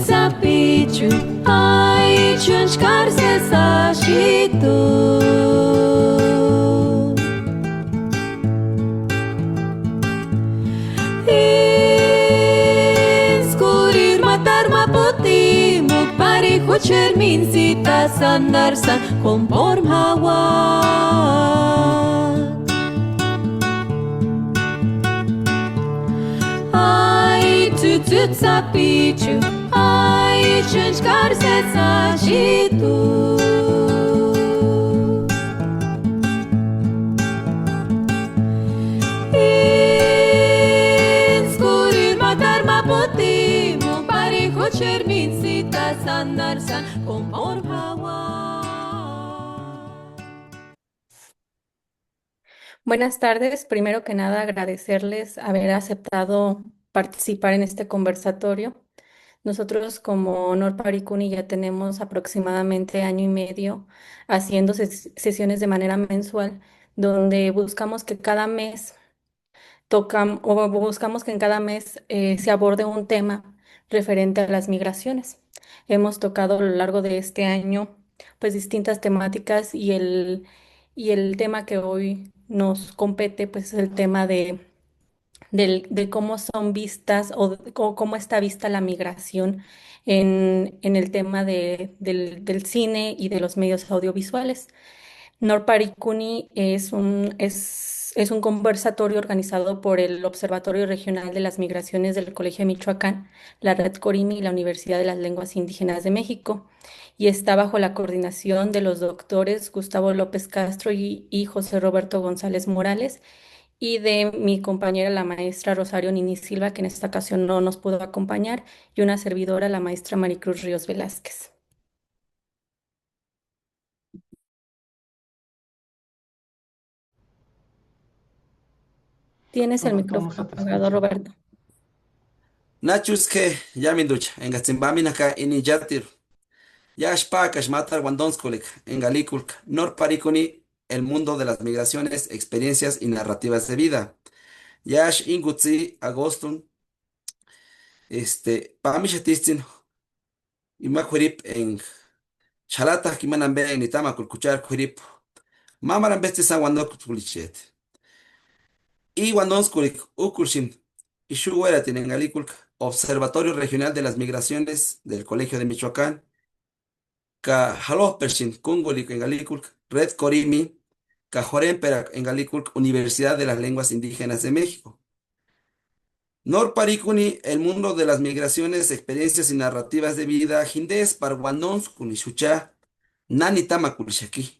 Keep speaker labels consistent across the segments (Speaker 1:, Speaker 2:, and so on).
Speaker 1: sapichu ai chunchkar se sashito Inscurir matar maputi mukpari kucher min sita sandarsan konform hawa Tut sapichu ai chunchkar se sachitu Inscurir matar maputi mukpari kucher min sita sandarsan konform hawa
Speaker 2: Buenas tardes. Primero que nada, agradecerles haber aceptado participar en este conversatorio. Nosotros como Honor Paricuni ya tenemos aproximadamente año y medio haciendo sesiones de manera mensual, donde buscamos que cada mes o buscamos que en cada mes se aborde un tema referente a las migraciones. Hemos tocado a lo largo de este año pues distintas temáticas y el tema que hoy nos compete pues es el tema de cómo son vistas o cómo está vista la migración en el tema del cine y de los medios audiovisuales. Norparicuni es un conversatorio organizado por el Observatorio Regional de las Migraciones del Colegio de Michoacán, la Red Corimi y la Universidad de las Lenguas Indígenas de México, y está bajo la coordinación de los doctores Gustavo López Castro y José Roberto González Morales, y de mi compañera, la maestra Rosario Nini Silva, que en esta ocasión no nos pudo acompañar, y una servidora, la maestra Maricruz Ríos Velázquez. Tienes el
Speaker 3: Vamos
Speaker 2: micrófono
Speaker 3: a te
Speaker 2: apagado,
Speaker 3: escuchar.
Speaker 2: Roberto.
Speaker 4: Nachus que yaminducha en Gatsimbamina ka ini yatir Yashpakash matar Wandonskulik en Galikulk Norparikuni el mundo de las migraciones, experiencias y narrativas de vida. Yash Ingutsi Agostun Pamishatistin Imakurip en Chalata Kimanambe en Itama Kulkuchar Kurip Mamaran Besti San Wandok y Wandonskulik Ukulshin y Shuweratin en Galikulk Observatorio Regional de las Migraciones del Colegio de Michoacán ka Jalosperchin, Kungulik en Galiculc, Red Corimi, ka Joremperak en Galiculc, Universidad de las Lenguas Indígenas de México. Norparicuni, el mundo de las migraciones, experiencias y narrativas de vida, Hindes, Parwanons, Kunishucha, Nani Tamakulishaki,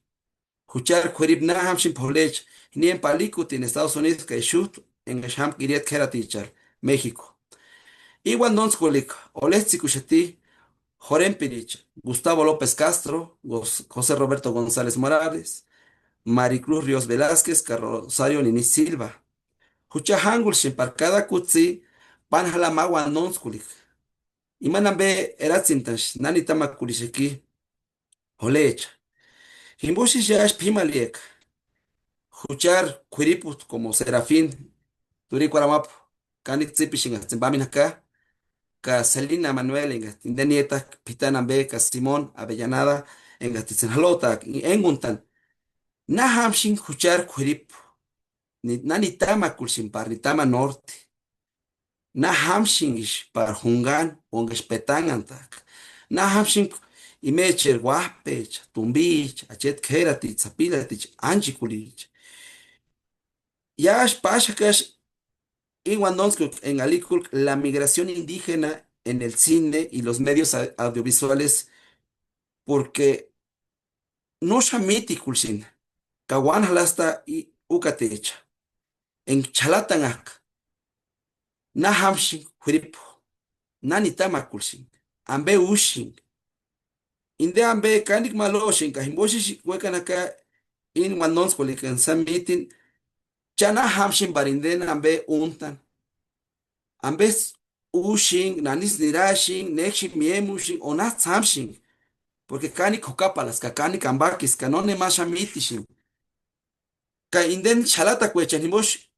Speaker 4: Huchar, Kurib Nahamshin Polech, Nien Palikut en Estados Unidos, Kaishut, en Gasham Kiriet Keratichar, México. Iwan Kulik, Oletsikushati, Jorén Pirich, Gustavo López Castro, José Roberto González Morales, Maricruz Ríos Velázquez, Rosario Nini Silva. Hucha hangul shimparkada kutsi, panjalamawa nonskulik. Imanambe eratzintash, nanitama kulisheki, holecha. Himbushi yash pimaliek, huchar kuiriput como serafín, turikuaramap, kanit zipishin, acá. Ka Celina Manuel en de nieta Pitana Beca Simón Avellanada en Gatitzenjalota y Enguntan Nahamshin Huchar Kurip ni Nanitama Kulsimpar Nitama Norte Nahamshin ish par Hungan Ongesh Petangantak Nahamshin y Mecher Guapech Tumbich Achet Keratich Zapilatich Anchikulich Yash Pashakash Iwanonskuk en Alikulk la migración indígena en el cine y los medios audiovisuales porque no shamiti kulsin kawan halasta y ukatecha en chalatangak na hamshin huripo nani tama kulsin ambe ushin inde ambe kanik maloshin ka himboshi wekanaka in wanons kulikan samitin chana hamshin barinden ambe untan ambe ushin nanis nirashin nekshin miemushin onas samshin porque cani cocapalas, que cani cambakis, que no ne más amitishin, que inden chalata cuechanimosh,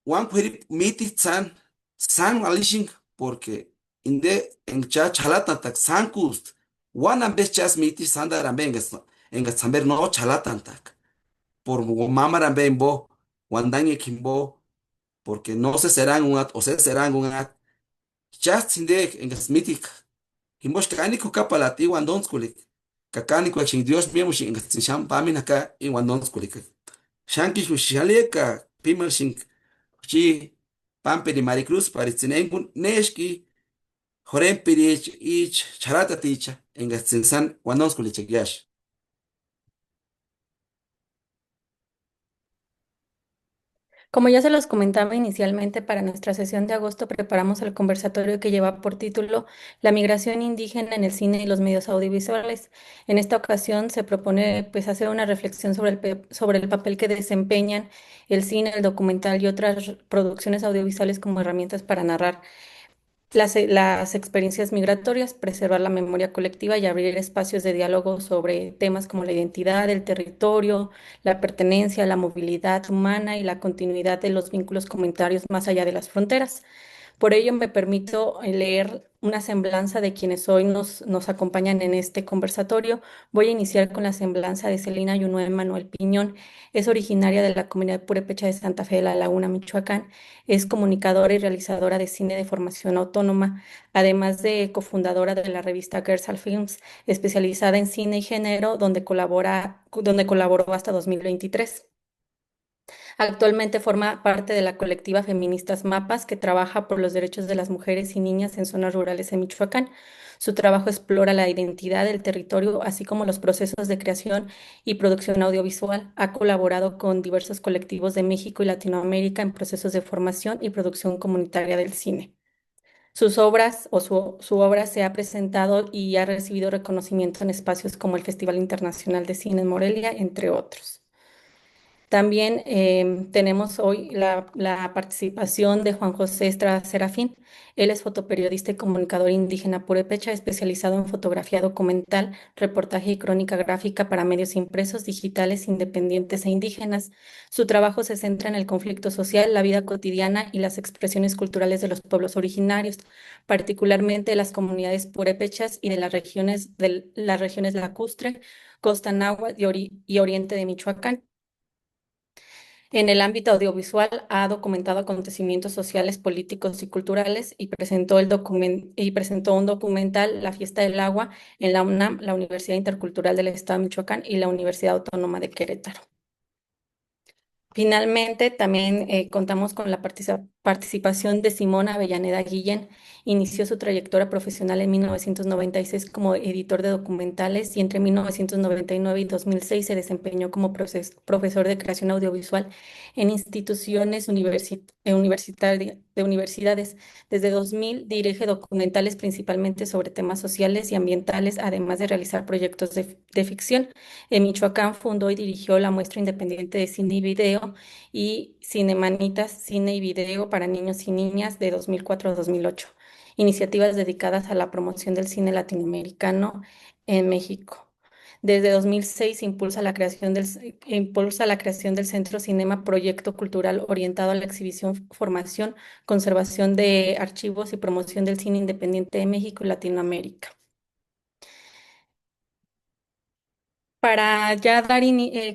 Speaker 4: wan pueri miti san alishin, porque inde en cha chalatan tak sankust wanan ves chas miti sandaran vengas en saber no chalatan tak por mamaran ben bo wandan ekimbo porque no se serán un at o se serán un at chas sinde en miti kimbosh kani ku kapalati wandons kulik kakani ku chin Dios mismo shin sham pamin acá en wandons kulik shanki shu shaleka pimer shin chi pampe de Maricruz paritzinengun neshki Joren pirich ich charata ticha en gatsinsan wandons kulik yash.
Speaker 2: Como ya se los comentaba inicialmente, para nuestra sesión de agosto preparamos el conversatorio que lleva por título La migración indígena en el cine y los medios audiovisuales. En esta ocasión se propone pues hacer una reflexión sobre sobre el papel que desempeñan el cine, el documental y otras producciones audiovisuales como herramientas para narrar las experiencias migratorias, preservar la memoria colectiva y abrir espacios de diálogo sobre temas como la identidad, el territorio, la pertenencia, la movilidad humana y la continuidad de los vínculos comunitarios más allá de las fronteras. Por ello me permito leer una semblanza de quienes hoy nos acompañan en este conversatorio. Voy a iniciar con la semblanza de Celina Yunue Manuel Piñón. Es originaria de la comunidad purépecha de Santa Fe de la Laguna, Michoacán. Es comunicadora y realizadora de cine de formación autónoma, además de cofundadora de la revista Gersal Films, especializada en cine y género, donde colaboró hasta 2023. Actualmente forma parte de la colectiva Feministas Mapas, que trabaja por los derechos de las mujeres y niñas en zonas rurales en Michoacán. Su trabajo explora la identidad del territorio, así como los procesos de creación y producción audiovisual. Ha colaborado con diversos colectivos de México y Latinoamérica en procesos de formación y producción comunitaria del cine. Sus obras o su obra se ha presentado y ha recibido reconocimiento en espacios como el Festival Internacional de Cine en Morelia, entre otros. También tenemos hoy la participación de Juan José Estrada Serafín. Él es fotoperiodista y comunicador indígena purépecha, especializado en fotografía documental, reportaje y crónica gráfica para medios impresos, digitales, independientes e indígenas. Su trabajo se centra en el conflicto social, la vida cotidiana y las expresiones culturales de los pueblos originarios, particularmente de las comunidades purépechas y de las regiones lacustre, Costa Náhuatl y oriente de Michoacán. En el ámbito audiovisual ha documentado acontecimientos sociales, políticos y culturales y presentó un documental, La Fiesta del Agua, en la UNAM, la Universidad Intercultural del Estado de Michoacán y la Universidad Autónoma de Querétaro. Finalmente, también contamos con la participación de Simón Avellaneda Guillén. Inició su trayectoria profesional en 1996 como editor de documentales y entre 1999 y 2006 se desempeñó como profesor de creación audiovisual en instituciones de universidades. Desde 2000 dirige documentales principalmente sobre temas sociales y ambientales, además de realizar proyectos de ficción. En Michoacán fundó y dirigió la muestra independiente de cine y video y Cinemanitas, cine y video para niños y niñas de 2004 a 2008, iniciativas dedicadas a la promoción del cine latinoamericano en México. Desde 2006 impulsa la creación del Centro Cinema, proyecto cultural orientado a la exhibición, formación, conservación de archivos y promoción del cine independiente de México y Latinoamérica. Para ya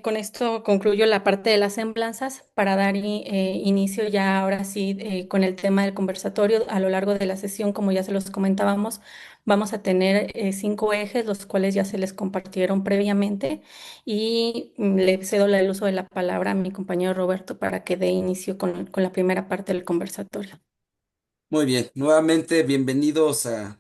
Speaker 2: con esto concluyo la parte de las semblanzas, para dar inicio ya ahora sí con el tema del conversatorio. A lo largo de la sesión, como ya se los comentábamos, vamos a tener 5 ejes, los cuales ya se les compartieron previamente, y le cedo el uso de la palabra a mi compañero Roberto para que dé inicio con la primera parte del conversatorio.
Speaker 4: Muy bien, nuevamente bienvenidos a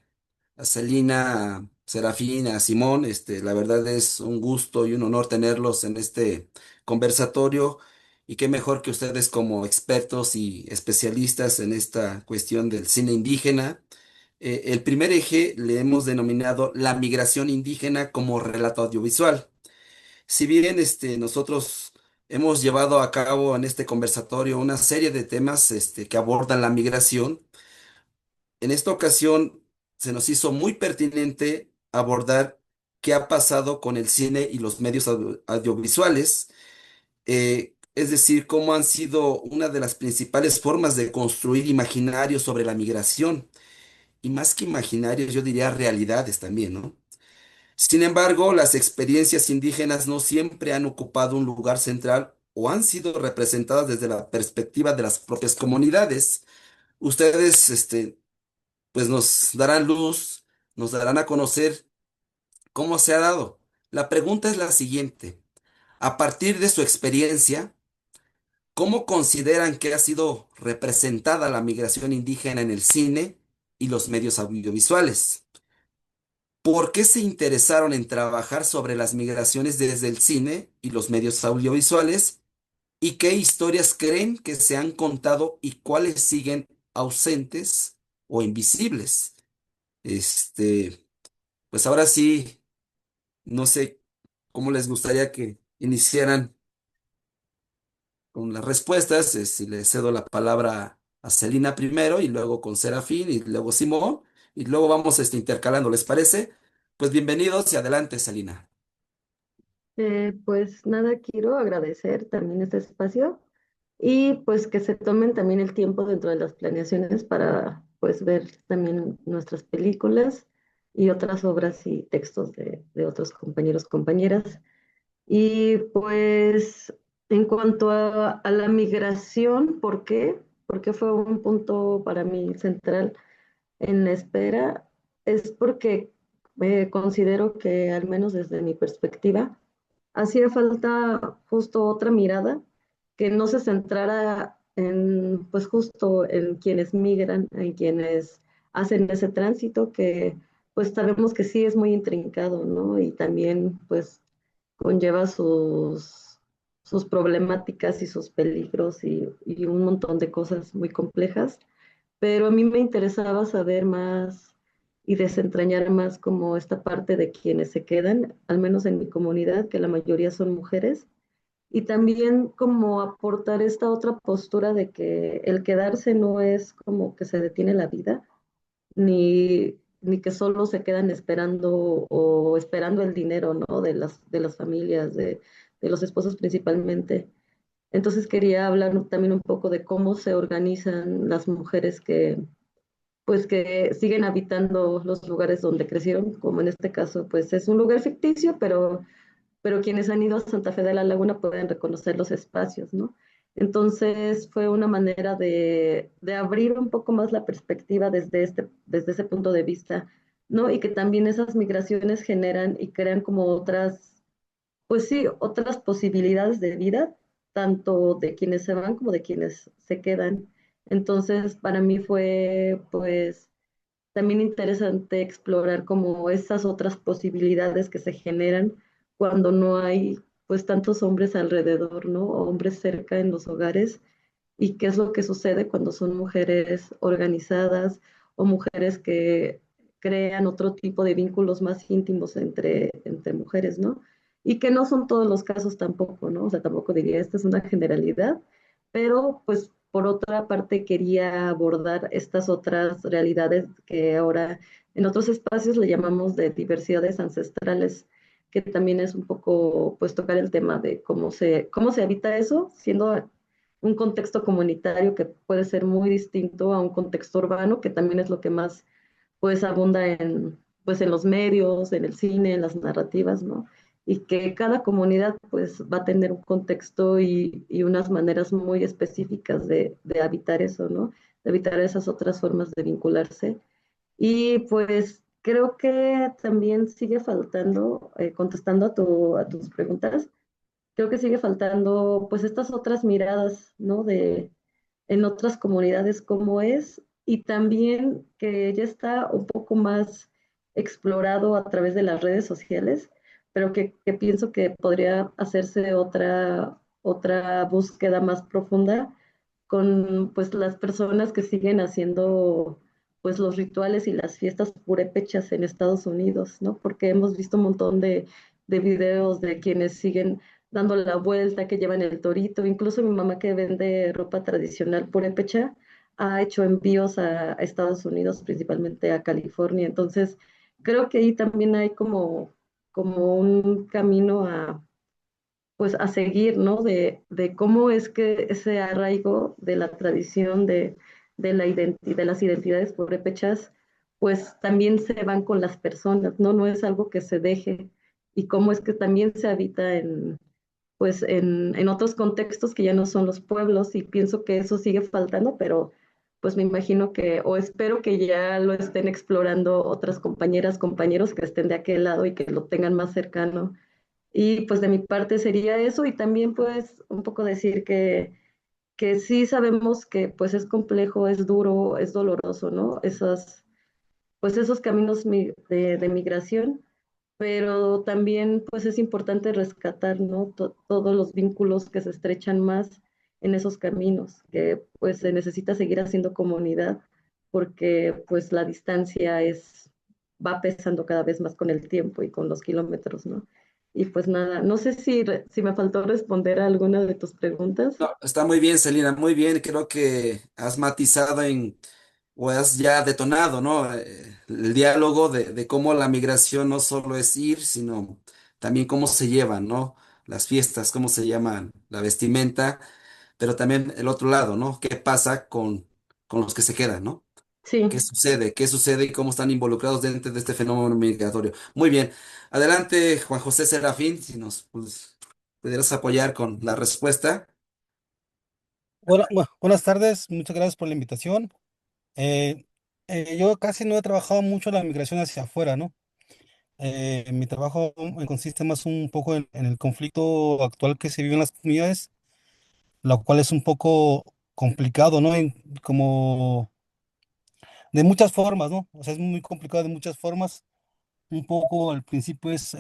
Speaker 4: Celina, a Serafín, a Simón. La verdad es un gusto y un honor tenerlos en este conversatorio y qué mejor que ustedes como expertos y especialistas en esta cuestión del cine indígena. El primer eje le hemos denominado la migración indígena como relato audiovisual. Si bien nosotros hemos llevado a cabo en este conversatorio una serie de temas que abordan la migración, en esta ocasión se nos hizo muy pertinente abordar qué ha pasado con el cine y los medios audiovisuales, es decir, cómo han sido una de las principales formas de construir imaginarios sobre la migración y más que imaginarios, yo diría realidades también, ¿no? Sin embargo, las experiencias indígenas no siempre han ocupado un lugar central o han sido representadas desde la perspectiva de las propias comunidades. Ustedes, pues nos darán luz, nos darán a conocer cómo se ha dado. La pregunta es la siguiente. A partir de su experiencia, ¿cómo consideran que ha sido representada la migración indígena en el cine y los medios audiovisuales? ¿Por qué se interesaron en trabajar sobre las migraciones desde el cine y los medios audiovisuales? ¿Y qué historias creen que se han contado y cuáles siguen ausentes o invisibles? Este, pues ahora sí, no sé cómo les gustaría que iniciaran con las respuestas. Si le cedo la palabra a Celina primero y luego con Serafín y luego Simón y luego vamos intercalando, ¿les parece? Pues bienvenidos y adelante, Celina.
Speaker 3: Pues nada, quiero agradecer también este espacio y pues que se tomen también el tiempo dentro de las planeaciones para pues ver también nuestras películas y otras obras y textos de otros compañeros, compañeras. Y pues en cuanto a la migración, ¿por qué? Porque fue un punto para mí central en la espera, es porque considero que al menos desde mi perspectiva, hacía falta justo otra mirada que no se centrara en, pues justo en quienes migran, en quienes hacen ese tránsito, que pues sabemos que sí es muy intrincado, ¿no? Y también pues conlleva sus problemáticas y sus peligros y un montón de cosas muy complejas, pero a mí me interesaba saber más y desentrañar más como esta parte de quienes se quedan, al menos en mi comunidad, que la mayoría son mujeres, y también como aportar esta otra postura de que el quedarse no es como que se detiene la vida, ni que solo se quedan esperando o esperando el dinero, ¿no? De las familias, de los esposos principalmente. Entonces quería hablar también un poco de cómo se organizan las mujeres que, pues que siguen habitando los lugares donde crecieron, como en este caso, pues es un lugar ficticio, pero quienes han ido a Santa Fe de la Laguna pueden reconocer los espacios, ¿no? Entonces fue una manera de abrir un poco más la perspectiva desde ese punto de vista, ¿no? Y que también esas migraciones generan y crean como otras, pues sí, otras posibilidades de vida, tanto de quienes se van como de quienes se quedan. Entonces, para mí fue, pues, también interesante explorar como esas otras posibilidades que se generan cuando no hay, pues, tantos hombres alrededor, ¿no? O hombres cerca en los hogares, y qué es lo que sucede cuando son mujeres organizadas o mujeres que crean otro tipo de vínculos más íntimos entre mujeres, ¿no? Y que no son todos los casos tampoco, ¿no? O sea, tampoco diría, esta es una generalidad, pero pues por otra parte quería abordar estas otras realidades que ahora en otros espacios le llamamos de diversidades ancestrales, que también es un poco pues tocar el tema de cómo se habita eso, siendo un contexto comunitario que puede ser muy distinto a un contexto urbano, que también es lo que más pues abunda en, pues, en los medios, en el cine, en las narrativas, ¿no? Y que cada comunidad pues va a tener un contexto y unas maneras muy específicas de habitar eso, ¿no? De habitar esas otras formas de vincularse. Y pues creo que también sigue faltando, contestando a tus preguntas, creo que sigue faltando pues estas otras miradas, ¿no? De en otras comunidades cómo es, y también que ya está un poco más explorado a través de las redes sociales, pero que pienso que podría hacerse otra búsqueda más profunda con pues las personas que siguen haciendo pues los rituales y las fiestas purépechas en Estados Unidos, ¿no? Porque hemos visto un montón de videos de quienes siguen dando la vuelta, que llevan el torito. Incluso mi mamá, que vende ropa tradicional purépecha, ha hecho envíos a Estados Unidos, principalmente a California. Entonces, creo que ahí también hay como un camino pues a seguir, ¿no? De cómo es que ese arraigo de la tradición de las identidades purépechas pues también se van con las personas, ¿no? No es algo que se deje y cómo es que también se habita en, pues en otros contextos que ya no son los pueblos y pienso que eso sigue faltando, pero pues me imagino que, o espero que ya lo estén explorando otras compañeras, compañeros que estén de aquel lado y que lo tengan más cercano. Y pues de mi parte sería eso y también pues un poco decir que sí sabemos que pues es complejo, es duro, es doloroso, ¿no? Pues esos caminos de migración, pero también pues es importante rescatar, ¿no? Todos los vínculos que se estrechan más en esos caminos, que pues se necesita seguir haciendo comunidad porque pues la distancia va pesando cada vez más con el tiempo y con los kilómetros, ¿no? Y pues nada, no sé si me faltó responder a alguna de tus preguntas.
Speaker 4: No, está muy bien, Celina, muy bien. Creo que has matizado o has ya detonado, ¿no? El diálogo de cómo la migración no solo es ir, sino también cómo se llevan, ¿no? Las fiestas, cómo se llaman, la vestimenta, pero también el otro lado, ¿no? ¿Qué pasa con los que se quedan, ¿no?
Speaker 3: Sí.
Speaker 4: ¿Qué sucede? ¿Qué sucede y cómo están involucrados dentro de este fenómeno migratorio? Muy bien. Adelante, Juan José Serafín, si nos pudieras apoyar con la respuesta.
Speaker 5: Buenas tardes, muchas gracias por la invitación. Eh, yo casi no he trabajado mucho la migración hacia afuera, ¿no? Mi trabajo consiste más un poco en el conflicto actual que se vive en las comunidades, lo cual es un poco complicado, ¿no? Como de muchas formas, ¿no? O sea, es muy complicado de muchas formas. Un poco al principio es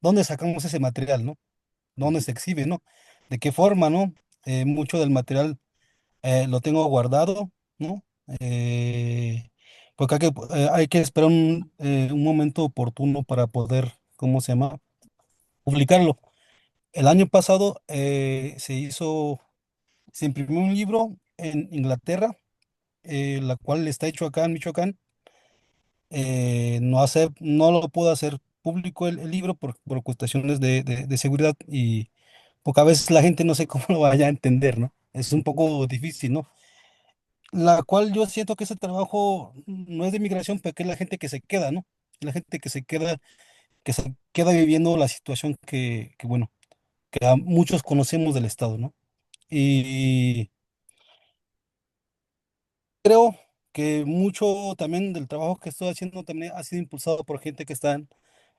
Speaker 5: dónde sacamos ese material, ¿no? ¿Dónde se exhibe, ¿no? ¿De qué forma, ¿no? Mucho del material lo tengo guardado, ¿no? Porque hay que esperar un momento oportuno para poder, ¿cómo se llama? Publicarlo. El año pasado se imprimió un libro en Inglaterra, la cual está hecho acá en Michoacán. No lo puedo hacer público el libro por cuestiones de seguridad y porque a veces la gente no sé cómo lo vaya a entender, ¿no? Es un poco difícil, ¿no? La cual yo siento que ese trabajo no es de migración, pero que es la gente que se queda, ¿no? La gente que se queda viviendo la situación bueno, que a muchos conocemos del Estado, ¿no? Y creo que mucho también del trabajo que estoy haciendo también ha sido impulsado por gente que está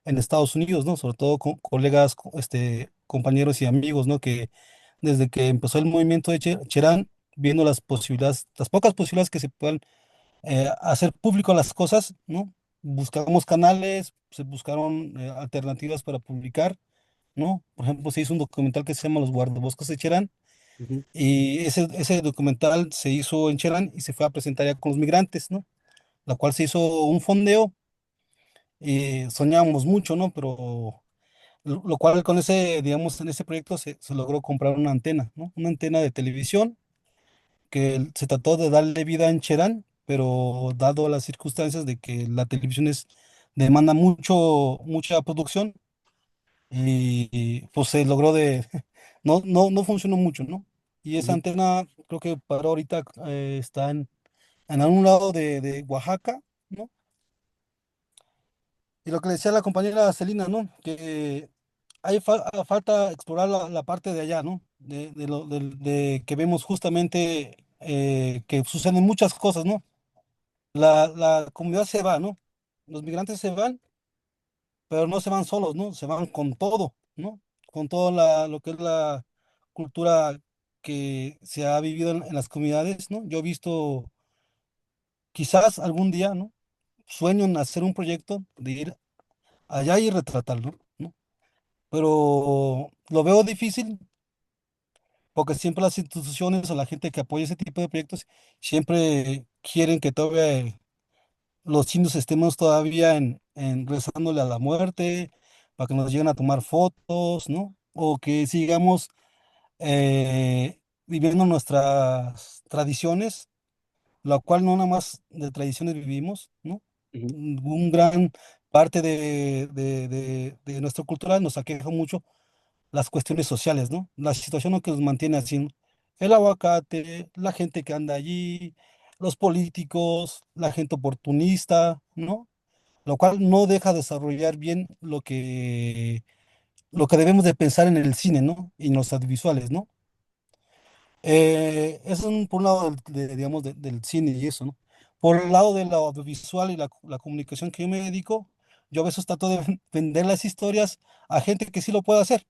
Speaker 5: en Estados Unidos, ¿no? Sobre todo colegas, compañeros y amigos, ¿no? Que desde que empezó el movimiento de Cherán, viendo las posibilidades, las pocas posibilidades que se puedan hacer público las cosas, ¿no? Buscamos canales, se buscaron alternativas para publicar, ¿no? Por ejemplo, se hizo un documental que se llama Los guardabosques de Cherán,
Speaker 4: Ujú,
Speaker 5: y ese documental se hizo en Cherán y se fue a presentar ya con los migrantes, ¿no? La cual se hizo un fondeo, y soñábamos mucho, ¿no? Pero lo cual con ese, digamos, en ese proyecto se logró comprar una antena, ¿no? Una antena de televisión que se trató de darle vida en Cherán, pero dado las circunstancias de que la televisión demanda mucha producción, pues se logró no funcionó mucho, ¿no? Y esa
Speaker 4: ujú,
Speaker 5: antena creo que para ahorita está en algún lado de Oaxaca, ¿no? Y lo que le decía la compañera Celina, ¿no? Que falta explorar la parte de allá, ¿no? De que vemos justamente que suceden muchas cosas, ¿no? La comunidad se va, ¿no? Los migrantes se van, pero no se van solos, ¿no? Se van con todo, ¿no? Con todo lo que es la cultura que se ha vivido en las comunidades, ¿no? Yo he visto, quizás algún día, ¿no? Sueño en hacer un proyecto de ir allá y retratarlo, ¿no? Pero lo veo difícil porque siempre las instituciones o la gente que apoya ese tipo de proyectos siempre quieren que todavía los indios estemos todavía rezándole a la muerte, para que nos lleguen a tomar fotos, ¿no? O que sigamos viviendo nuestras tradiciones, la cual no nada más de tradiciones vivimos, ¿no?
Speaker 4: ujú,
Speaker 5: Un gran parte de nuestra cultura nos aqueja mucho las cuestiones sociales, ¿no? La situación que nos mantiene así, ¿no? El aguacate, la gente que anda allí, los políticos, la gente oportunista, ¿no? Lo cual no deja desarrollar bien lo que debemos de pensar en el cine, ¿no? Y en los audiovisuales, ¿no? Eso es por un lado digamos, del cine y eso, ¿no? Por el lado del audiovisual y la comunicación que yo me dedico, yo a veces trato de vender las historias a gente que sí lo puede hacer,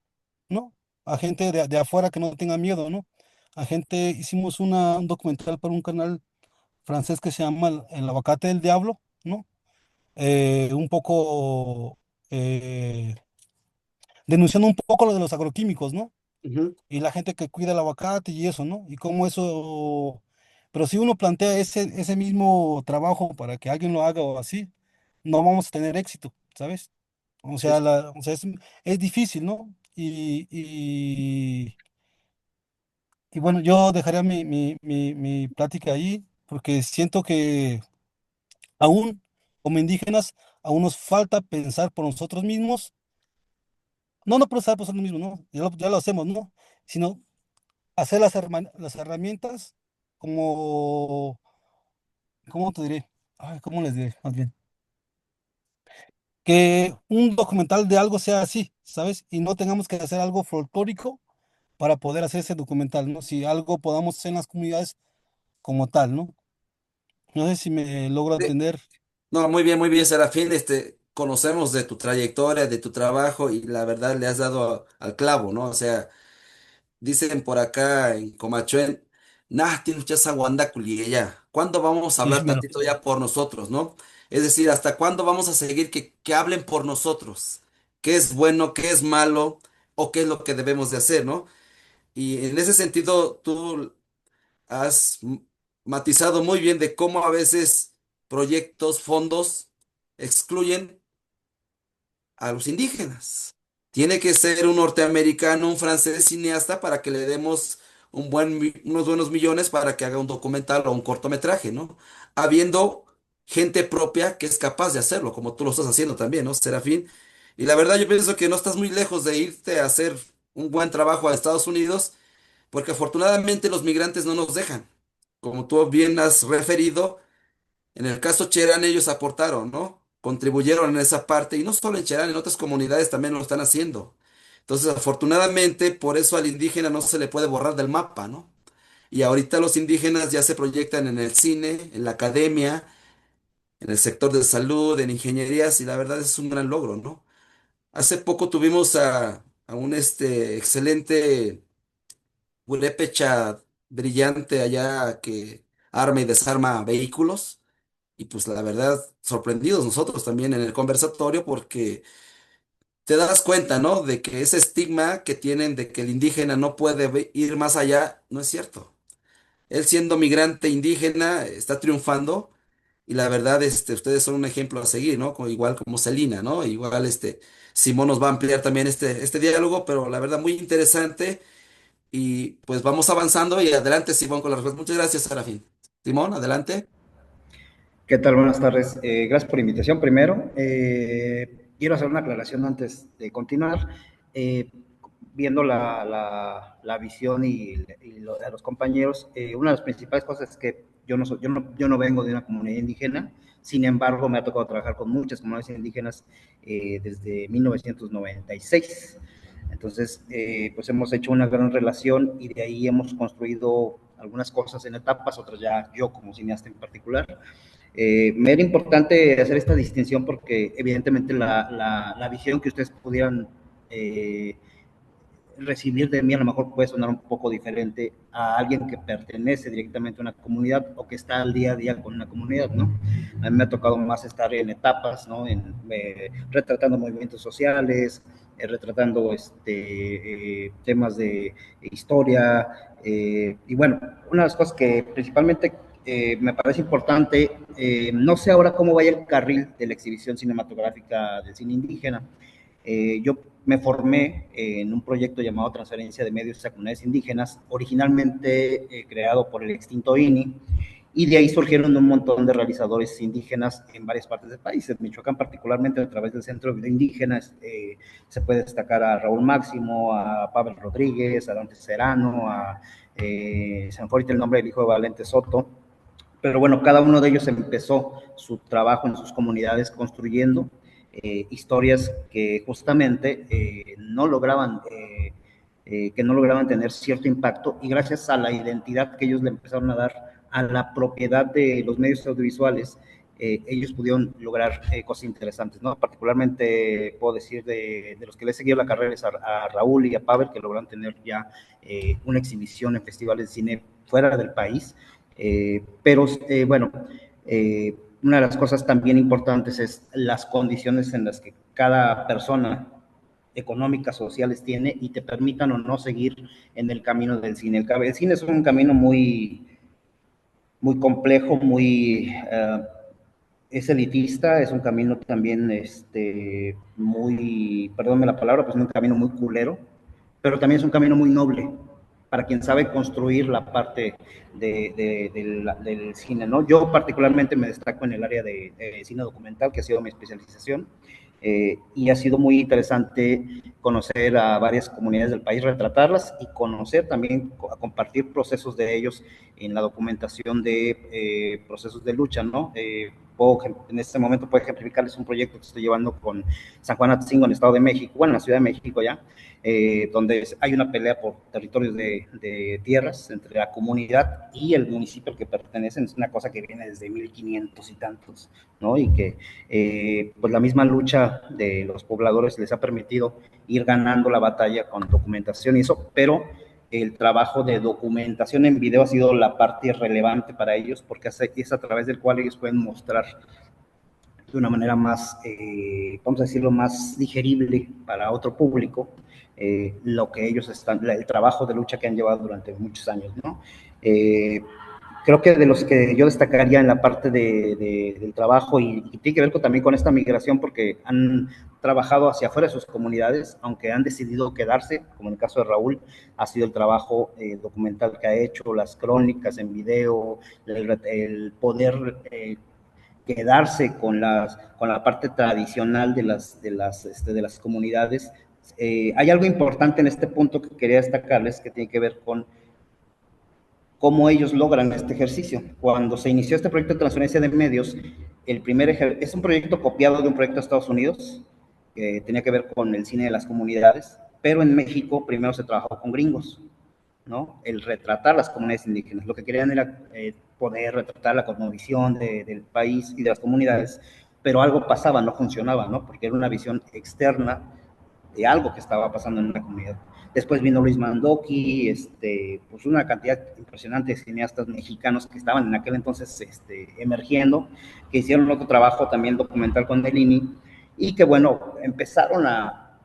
Speaker 5: ¿no? A gente de afuera que no tenga miedo, ¿no? Hicimos un documental para un canal francés que se llama El Aguacate del Diablo, ¿no? Un poco denunciando un poco lo de los agroquímicos, ¿no?
Speaker 4: Ujú.
Speaker 5: Y la gente que cuida el aguacate y eso, ¿no? Y cómo pero si uno plantea ese mismo trabajo para que alguien lo haga o así, no vamos a tener éxito, ¿sabes? O
Speaker 4: Sí,
Speaker 5: sea,
Speaker 4: sí.
Speaker 5: es difícil, ¿no? Y bueno, yo dejaría mi plática ahí porque siento que aún, como indígenas, aún nos falta pensar por nosotros mismos, no pensar por nosotros mismos, ¿no? Ya lo hacemos, ¿no? Sino hacer las herramientas como, ¿cómo te diré? Ay, ¿cómo les diré? Más bien. Que un documental de algo sea así, ¿sabes? Y no tengamos que hacer algo folclórico para poder hacer ese documental, ¿no? Si algo podamos hacer en las comunidades como tal, ¿no? No sé si me logro
Speaker 4: Sí.
Speaker 5: entender.
Speaker 4: No, muy bien, Serafín. Conocemos de tu trayectoria, de tu trabajo y la verdad le has dado al clavo, ¿no? O sea, dicen por acá en Comachuén, nah, tiene mucha guanda culiella. ¿Cuándo vamos a
Speaker 5: Sí,
Speaker 4: hablar
Speaker 5: mero.
Speaker 4: tantito ya por nosotros, no? Es decir, ¿hasta cuándo vamos a seguir que hablen por nosotros? ¿Qué es bueno, qué es malo o qué es lo que debemos de hacer, ¿no? Y en ese sentido, tú has matizado muy bien de cómo a veces proyectos, fondos excluyen a los indígenas. Tiene que ser un norteamericano, un francés cineasta para que le demos unos buenos millones para que haga un documental o un cortometraje, ¿no? Habiendo gente propia que es capaz de hacerlo, como tú lo estás haciendo también, ¿no, Serafín? Y la verdad yo pienso que no estás muy lejos de irte a hacer un buen trabajo a Estados Unidos, porque afortunadamente los migrantes no nos dejan. Como tú bien has referido, en el caso Cherán ellos aportaron, ¿no? Contribuyeron en esa parte y no solo en Cherán, en otras comunidades también lo están haciendo. Entonces, afortunadamente, por eso al indígena no se le puede borrar del mapa, ¿no? Y ahorita los indígenas ya se proyectan en el cine, en la academia, en el sector de salud, en ingenierías, y la verdad es un gran logro, ¿no? Hace poco tuvimos a un excelente purépecha brillante allá que arma y desarma vehículos. Y pues la verdad, sorprendidos nosotros también en el conversatorio porque te das cuenta, ¿no? De que ese estigma que tienen de que el indígena no puede ir más allá, no es cierto. Él siendo migrante indígena está triunfando y la verdad, ustedes son un ejemplo a seguir, ¿no? Igual como Celina, ¿no? Igual, Simón nos va a ampliar también este diálogo, pero la verdad muy interesante y pues vamos avanzando y adelante, Simón, con la respuesta. Muchas gracias, Serafín. Simón, adelante.
Speaker 6: ¿Qué tal? Buenas tardes. Gracias por la invitación primero. Quiero hacer una aclaración antes de continuar. Eh, Viendo la visión de los compañeros, una de las principales cosas es que yo no vengo de una comunidad indígena, sin embargo me ha tocado trabajar con muchas comunidades indígenas desde 1996. Entonces, pues hemos hecho una gran relación y de ahí hemos construido algunas cosas en etapas, otras ya yo como cineasta en particular. Me era importante hacer esta distinción porque evidentemente la visión que ustedes pudieran eh, recibir de mí a lo mejor puede sonar un poco diferente a alguien que pertenece directamente a una comunidad o que está al día a día con una comunidad, ¿no? A mí me ha tocado más estar en etapas, ¿no? Retratando movimientos sociales, retratando temas de historia, y bueno, una de las cosas que principalmente me parece importante, no sé ahora cómo vaya el carril de la exhibición cinematográfica del cine indígena. Yo me formé en un proyecto llamado Transferencia de Medios a Comunidades Indígenas, originalmente creado por el extinto INI, y de ahí surgieron un montón de realizadores indígenas en varias partes del país. En Michoacán, particularmente a través del Centro de Vida Indígena, se puede destacar a Raúl Máximo, a Pavel Rodríguez, a Dante Serrano, a se me fue ahorita el nombre del hijo de Valente Soto, Pero bueno, cada uno de ellos empezó su trabajo en sus comunidades construyendo historias que justamente que no lograban tener cierto impacto, y gracias a la identidad que ellos le empezaron a dar a la propiedad de los medios audiovisuales, ellos pudieron lograr cosas interesantes, ¿no? Particularmente puedo decir de los que le he seguido la carrera es a Raúl y a Pavel, que lograron tener ya una exhibición en festivales de cine fuera del país. Pero bueno, una de las cosas también importantes es las condiciones en las que cada persona económicas, sociales tiene y te permitan o no seguir en el camino del cine. El cine es un camino muy, muy complejo, es elitista, es un camino también muy, perdónme la palabra, pues un camino muy culero, pero también es un camino muy noble para quien sabe construir la parte del cine, ¿no? Yo particularmente me destaco en el área de cine documental, que ha sido mi especialización, y ha sido muy interesante conocer a varias comunidades del país, retratarlas y conocer también, compartir procesos de ellos en la documentación de procesos de lucha, ¿no? En este momento puedo ejemplificarles un proyecto que estoy llevando con San Juan Atzingua en el Estado de México, bueno, en la Ciudad de México ya, donde hay una pelea por territorios de tierras entre la comunidad y el municipio al que pertenecen. Es una cosa que viene desde 1500 y tantos, ¿no? Y que pues la misma lucha de los pobladores les ha permitido ir ganando la batalla con documentación y eso, pero el trabajo de documentación en video ha sido la parte relevante para ellos, porque es a través del cual ellos pueden mostrar de una manera más, vamos a decirlo, más digerible para otro público, lo que ellos el trabajo de lucha que han llevado durante muchos años, ¿no? Creo que de los que yo destacaría en la parte del trabajo, y tiene que ver también con esta migración, porque han trabajado hacia afuera de sus comunidades, aunque han decidido quedarse, como en el caso de Raúl, ha sido el trabajo documental que ha hecho, las crónicas en video, el poder quedarse con la parte tradicional de las comunidades. Hay algo importante en este punto que quería destacarles, que tiene que ver con cómo ellos logran este ejercicio. Cuando se inició este proyecto de transferencia de medios, es un proyecto copiado de un proyecto de Estados Unidos, que tenía que ver con el cine de las comunidades, pero en México primero se trabajó con gringos, ¿no? El retratar las comunidades indígenas. Lo que querían era poder retratar la cosmovisión del país y de las comunidades, pero algo pasaba, no funcionaba, ¿no? Porque era una visión externa de algo que estaba pasando en una comunidad. Después vino Luis Mandoki, pues una cantidad impresionante de cineastas mexicanos que estaban en aquel entonces emergiendo, que hicieron otro trabajo también documental con Delini, y que bueno, empezaron a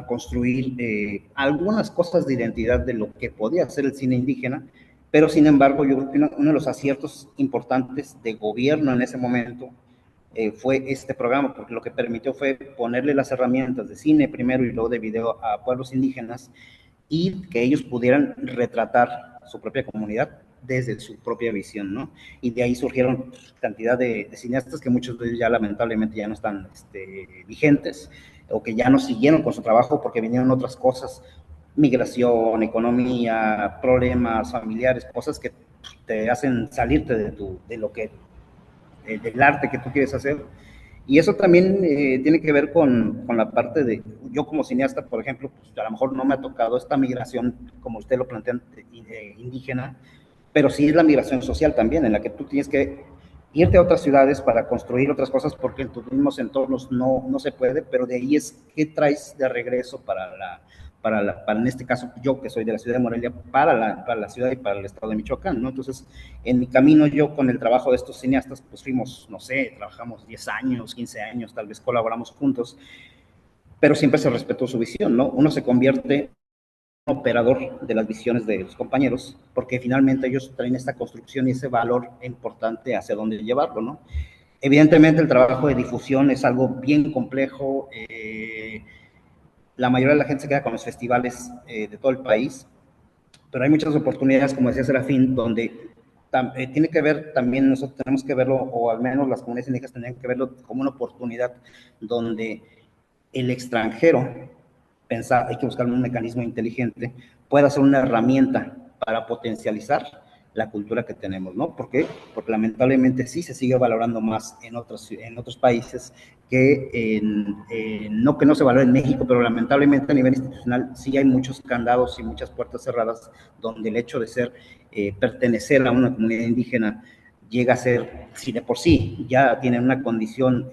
Speaker 6: construir algunas cosas de identidad de lo que podía ser el cine indígena, pero sin embargo yo creo que uno de los aciertos importantes de gobierno en ese momento fue este programa, porque lo que permitió fue ponerle las herramientas de cine primero y luego de video a pueblos indígenas, y que ellos pudieran retratar su propia comunidad desde su propia visión, ¿no? Y de ahí surgieron cantidad de cineastas que muchos de ellos ya lamentablemente ya no están vigentes, o que ya no siguieron con su trabajo porque vinieron otras cosas, migración, economía, problemas familiares, cosas que te hacen salirte del arte que tú quieres hacer. Y eso también tiene que ver con la parte de, yo como cineasta, por ejemplo, pues a lo mejor no me ha tocado esta migración, como usted lo plantea, indígena, pero sí es la migración social también, en la que tú tienes que irte a otras ciudades para construir otras cosas, porque en tus mismos entornos no se puede, pero de ahí es qué traes de regreso para en este caso yo que soy de la ciudad de Morelia, para la ciudad y para el estado de Michoacán, ¿no? Entonces, en mi camino yo con el trabajo de estos cineastas, pues fuimos, no sé, trabajamos 10 años, 15 años, tal vez colaboramos juntos, pero siempre se respetó su visión, ¿no? Uno se convierte en operador de las visiones de los compañeros, porque finalmente ellos traen esta construcción y ese valor importante hacia dónde llevarlo, ¿no? Evidentemente el trabajo de difusión es algo bien complejo, la mayoría de la gente se queda con los festivales de todo el país, pero hay muchas oportunidades, como decía Serafín, donde tiene que ver también, nosotros tenemos que verlo, o al menos las comunidades indígenas tendrían que verlo como una oportunidad donde el extranjero, hay que buscar un mecanismo inteligente, pueda ser una herramienta para potencializar la cultura que tenemos, ¿no? ¿Por qué? Porque lamentablemente sí se sigue valorando más en otros países no que no se valore en México, pero lamentablemente a nivel institucional sí hay muchos candados y muchas puertas cerradas donde el hecho de pertenecer a una comunidad indígena llega a ser, si de por sí ya tienen una condición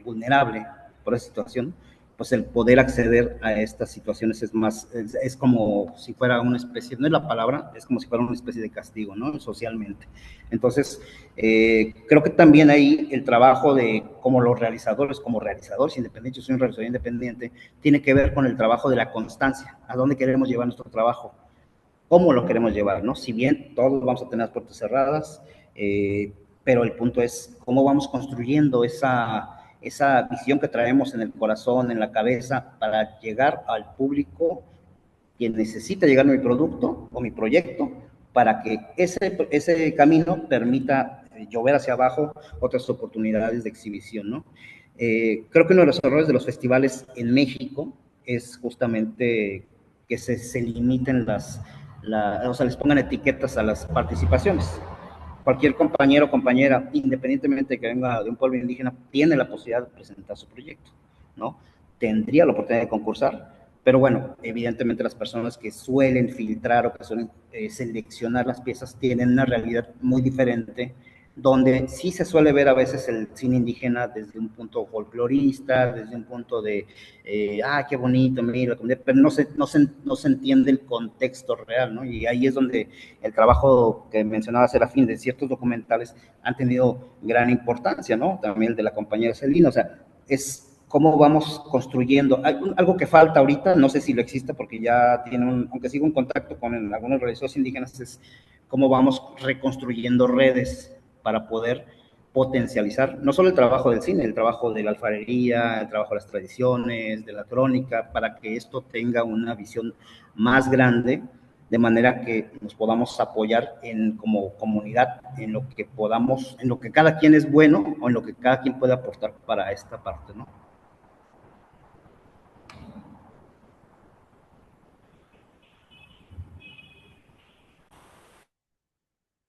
Speaker 6: vulnerable por esa situación, pues el poder acceder a estas situaciones es como si fuera una especie, no es la palabra, es como si fuera una especie de castigo, ¿no? Socialmente. Entonces, creo que también ahí el trabajo de como los realizadores, como realizadores independientes, yo soy un realizador independiente, tiene que ver con el trabajo de la constancia, a dónde queremos llevar nuestro trabajo, cómo lo queremos llevar, ¿no? Si bien todos vamos a tener las puertas cerradas, pero el punto es cómo vamos construyendo esa visión que traemos en el corazón, en la cabeza, para llegar al público que necesita llegar a mi producto o mi proyecto, para que ese camino permita llover hacia abajo otras oportunidades de exhibición, ¿no? Creo que uno de los errores de los festivales en México es justamente que se limiten o sea, les pongan etiquetas a las participaciones. Cualquier compañero o compañera, independientemente de que venga de un pueblo indígena, tiene la posibilidad de presentar su proyecto, ¿no? Tendría la oportunidad de concursar, pero bueno, evidentemente las personas que suelen filtrar o que suelen seleccionar las piezas tienen una realidad muy diferente, donde sí se suele ver a veces el cine indígena desde un punto folclorista, desde un punto de, qué bonito, mira, pero no se entiende el contexto real, ¿no? Y ahí es donde el trabajo que mencionaba Serafín de ciertos documentales han tenido gran importancia, ¿no? También el de la compañera Celina, o sea, es cómo vamos construyendo. Algo que falta ahorita, no sé si lo existe porque ya tiene aunque sigo en contacto con algunos realizadores indígenas, es cómo vamos reconstruyendo redes para poder potencializar no solo el trabajo del cine, el trabajo de la alfarería, el trabajo de las tradiciones, de la crónica, para que esto tenga una visión más grande, de manera que nos podamos apoyar como comunidad en lo que podamos, en lo que cada quien es bueno o en lo que cada quien puede aportar para esta parte, ¿no?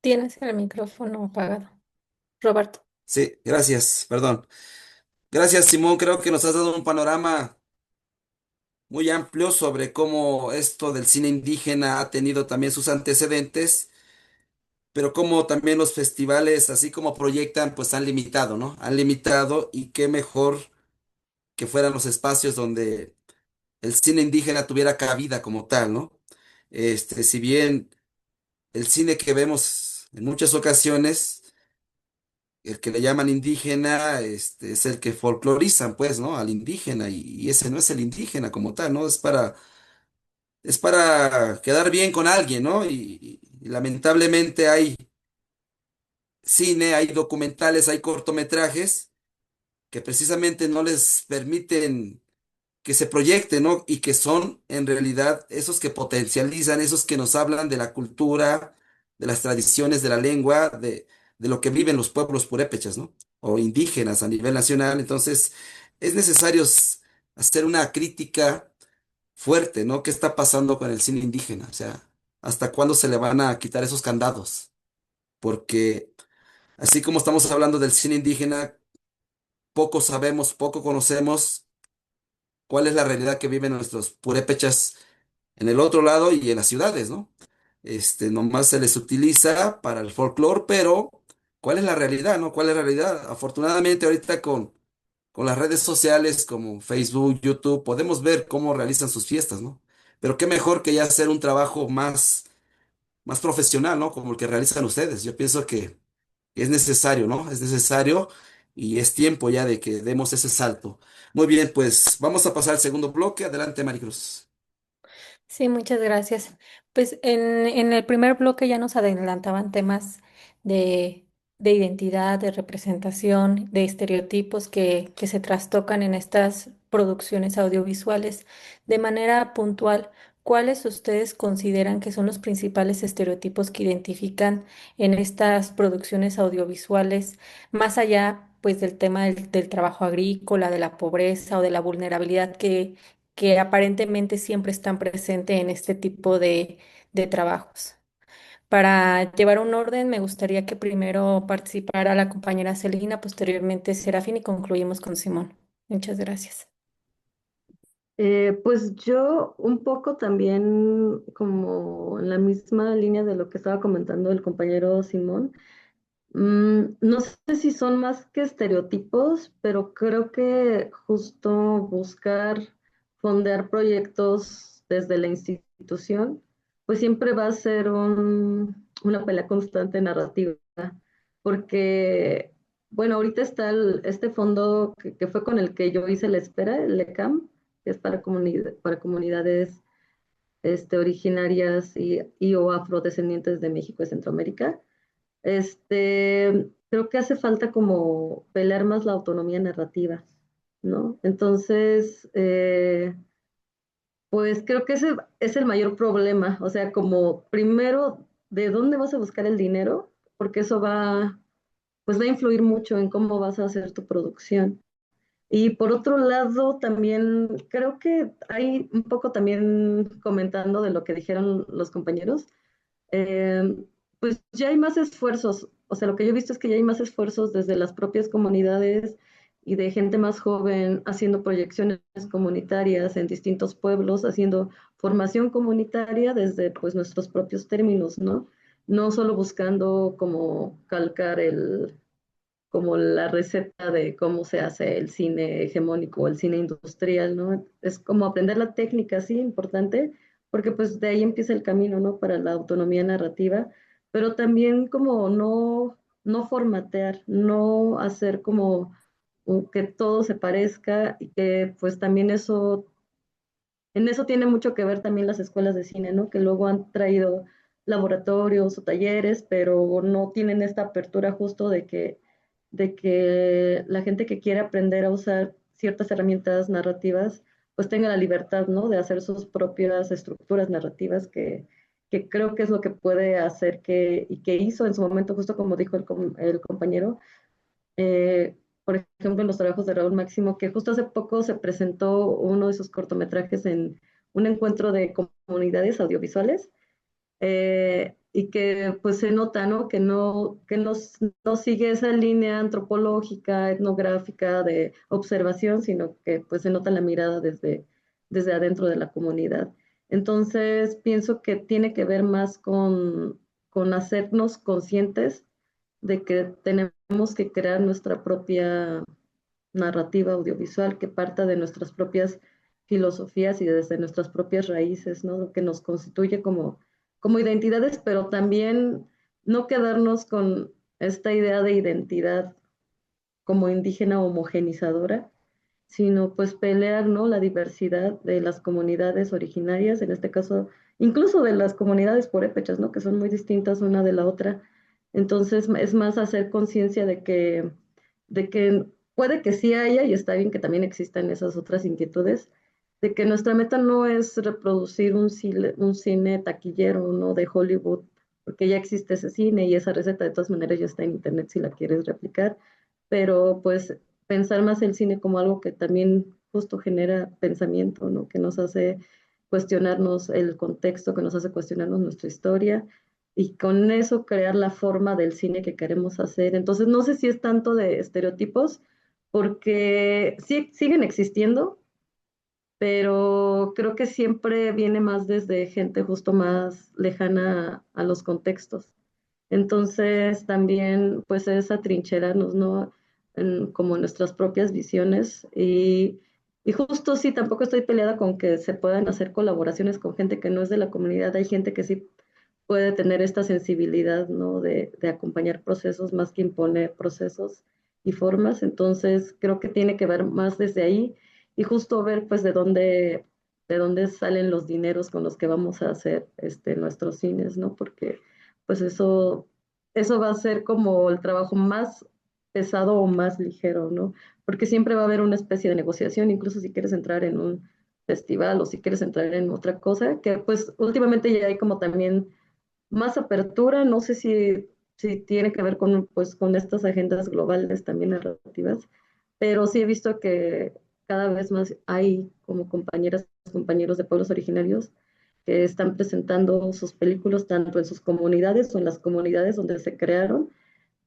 Speaker 2: Tienes el micrófono apagado, Roberto.
Speaker 4: Sí, gracias, perdón. Gracias, Simón. Creo que nos has dado un panorama muy amplio sobre cómo esto del cine indígena ha tenido también sus antecedentes, pero cómo también los festivales, así como proyectan, pues han limitado, ¿no? Han limitado y qué mejor que fueran los espacios donde el cine indígena tuviera cabida como tal, ¿no? Si bien el cine que vemos en muchas ocasiones, el que le llaman indígena, es el que folclorizan, pues, ¿no? Al indígena, y ese no es el indígena como tal, ¿no? Es para quedar bien con alguien, ¿no? Y lamentablemente hay cine, hay documentales, hay cortometrajes que precisamente no les permiten que se proyecten, ¿no? Y que son en realidad esos que potencializan, esos que nos hablan de la cultura, de las tradiciones, de la lengua, de lo que viven los pueblos purépechas, ¿no? O indígenas a nivel nacional. Entonces, es necesario hacer una crítica fuerte, ¿no? ¿Qué está pasando con el cine indígena? O sea, ¿hasta cuándo se le van a quitar esos candados? Porque así como estamos hablando del cine indígena, poco sabemos, poco conocemos cuál es la realidad que viven nuestros purépechas en el otro lado y en las ciudades, ¿no? Nomás se les utiliza para el folclore, pero ¿cuál es la realidad, no? ¿Cuál es la realidad? Afortunadamente ahorita con las redes sociales como Facebook, YouTube, podemos ver cómo realizan sus fiestas, ¿no? Pero qué mejor que ya hacer un trabajo más profesional, ¿no? Como el que realizan ustedes. Yo pienso que es necesario, ¿no? Es necesario y es tiempo ya de que demos ese salto. Muy bien, pues vamos a pasar al segundo bloque. Adelante, Maricruz.
Speaker 2: Sí, muchas gracias. Pues en el primer bloque ya nos adelantaban temas de, de identidad, de representación, de estereotipos que se trastocan en estas producciones audiovisuales. De manera puntual, ¿cuáles ustedes consideran que son los principales estereotipos que identifican en estas producciones audiovisuales, más allá, pues, del tema del trabajo agrícola, de la pobreza o de la vulnerabilidad que aparentemente siempre están presentes en este tipo de trabajos? Para llevar un orden, me gustaría que primero participara la compañera Celina, posteriormente Serafín y concluimos con Simón. Muchas gracias.
Speaker 3: Pues yo un poco también como en la misma línea de lo que estaba comentando el compañero Simón. No sé si son más que estereotipos, pero creo que justo buscar fondear proyectos desde la institución, pues siempre va a ser una pelea constante narrativa, porque, bueno, ahorita está este fondo que fue con el que yo hice la espera, el LECAM, que es para comunidades originarias y o afrodescendientes de México y Centroamérica. Creo que hace falta como pelear más la autonomía narrativa, ¿no? Entonces, pues creo que ese es el mayor problema, o sea, como primero, ¿de dónde vas a buscar el dinero? Porque eso pues va a influir mucho en cómo vas a hacer tu producción. Y por otro lado, también creo que hay un poco también comentando de lo que dijeron los compañeros, eh, pues ya hay más esfuerzos, o sea, lo que yo he visto es que ya hay más esfuerzos desde las propias comunidades y de gente más joven haciendo proyecciones comunitarias en distintos pueblos, haciendo formación comunitaria desde pues nuestros propios términos, ¿no? No solo buscando como calcar como la receta de cómo se hace el cine hegemónico o el cine industrial, ¿no? Es como aprender la técnica, sí, importante, porque pues de ahí empieza el camino, ¿no? Para la autonomía narrativa, pero también como no formatear, no hacer como que todo se parezca y que pues también en eso tiene mucho que ver también las escuelas de cine, ¿no? Que luego han traído laboratorios o talleres, pero no tienen esta apertura justo de que la gente que quiere aprender a usar ciertas herramientas narrativas, pues tenga la libertad, ¿no? De hacer sus propias estructuras narrativas que creo que es lo que puede hacer y que hizo en su momento, justo como dijo el compañero, por ejemplo, en los trabajos de Raúl Máximo, que justo hace poco se presentó uno de sus cortometrajes en un encuentro de comunidades audiovisuales, y que pues se nota, ¿no? Que no sigue esa línea antropológica, etnográfica de observación, sino que pues se nota la mirada desde adentro de la comunidad. Entonces, pienso que tiene que ver más con hacernos conscientes de que tenemos que crear nuestra propia narrativa audiovisual que parta de nuestras propias filosofías y desde nuestras propias raíces, ¿no? Que nos constituye como identidades, pero también no quedarnos con esta idea de identidad como indígena homogenizadora, sino pues pelear, ¿no? La diversidad de las comunidades originarias, en este caso, incluso de las comunidades purépechas, ¿no? Que son muy distintas una de la otra. Entonces, es más hacer conciencia de que puede que sí haya, y está bien que también existan esas otras inquietudes, de que nuestra meta no es reproducir un cine taquillero, ¿no? De Hollywood, porque ya existe ese cine y esa receta de todas maneras ya está en internet si la quieres replicar, pero pues pensar más el cine como algo que también justo genera pensamiento, ¿no? Que nos hace cuestionarnos el contexto, que nos hace cuestionarnos nuestra historia y con eso crear la forma del cine que queremos hacer. Entonces, no sé si es tanto de estereotipos, porque sí siguen existiendo, pero creo que siempre viene más desde gente justo más lejana a los contextos. Entonces, también, pues, es atrincherarnos, ¿no? Como nuestras propias visiones. Y justo sí, tampoco estoy peleada con que se puedan hacer colaboraciones con gente que no es de la comunidad. Hay gente que sí puede tener esta sensibilidad, ¿no? De acompañar procesos más que imponer procesos y formas. Entonces, creo que tiene que ver más desde ahí y justo ver, pues, de dónde salen los dineros con los que vamos a hacer nuestros cines, ¿no? Porque pues eso va a ser como el trabajo más pesado o más ligero, ¿no? Porque siempre va a haber una especie de negociación, incluso si quieres entrar en un festival o si quieres entrar en otra cosa, que pues últimamente ya hay como también más apertura, no sé si tiene que ver con estas agendas globales también narrativas, pero sí he visto que cada vez más hay como compañeras, compañeros de pueblos originarios que están presentando sus películas tanto en sus comunidades o en las comunidades donde se crearon,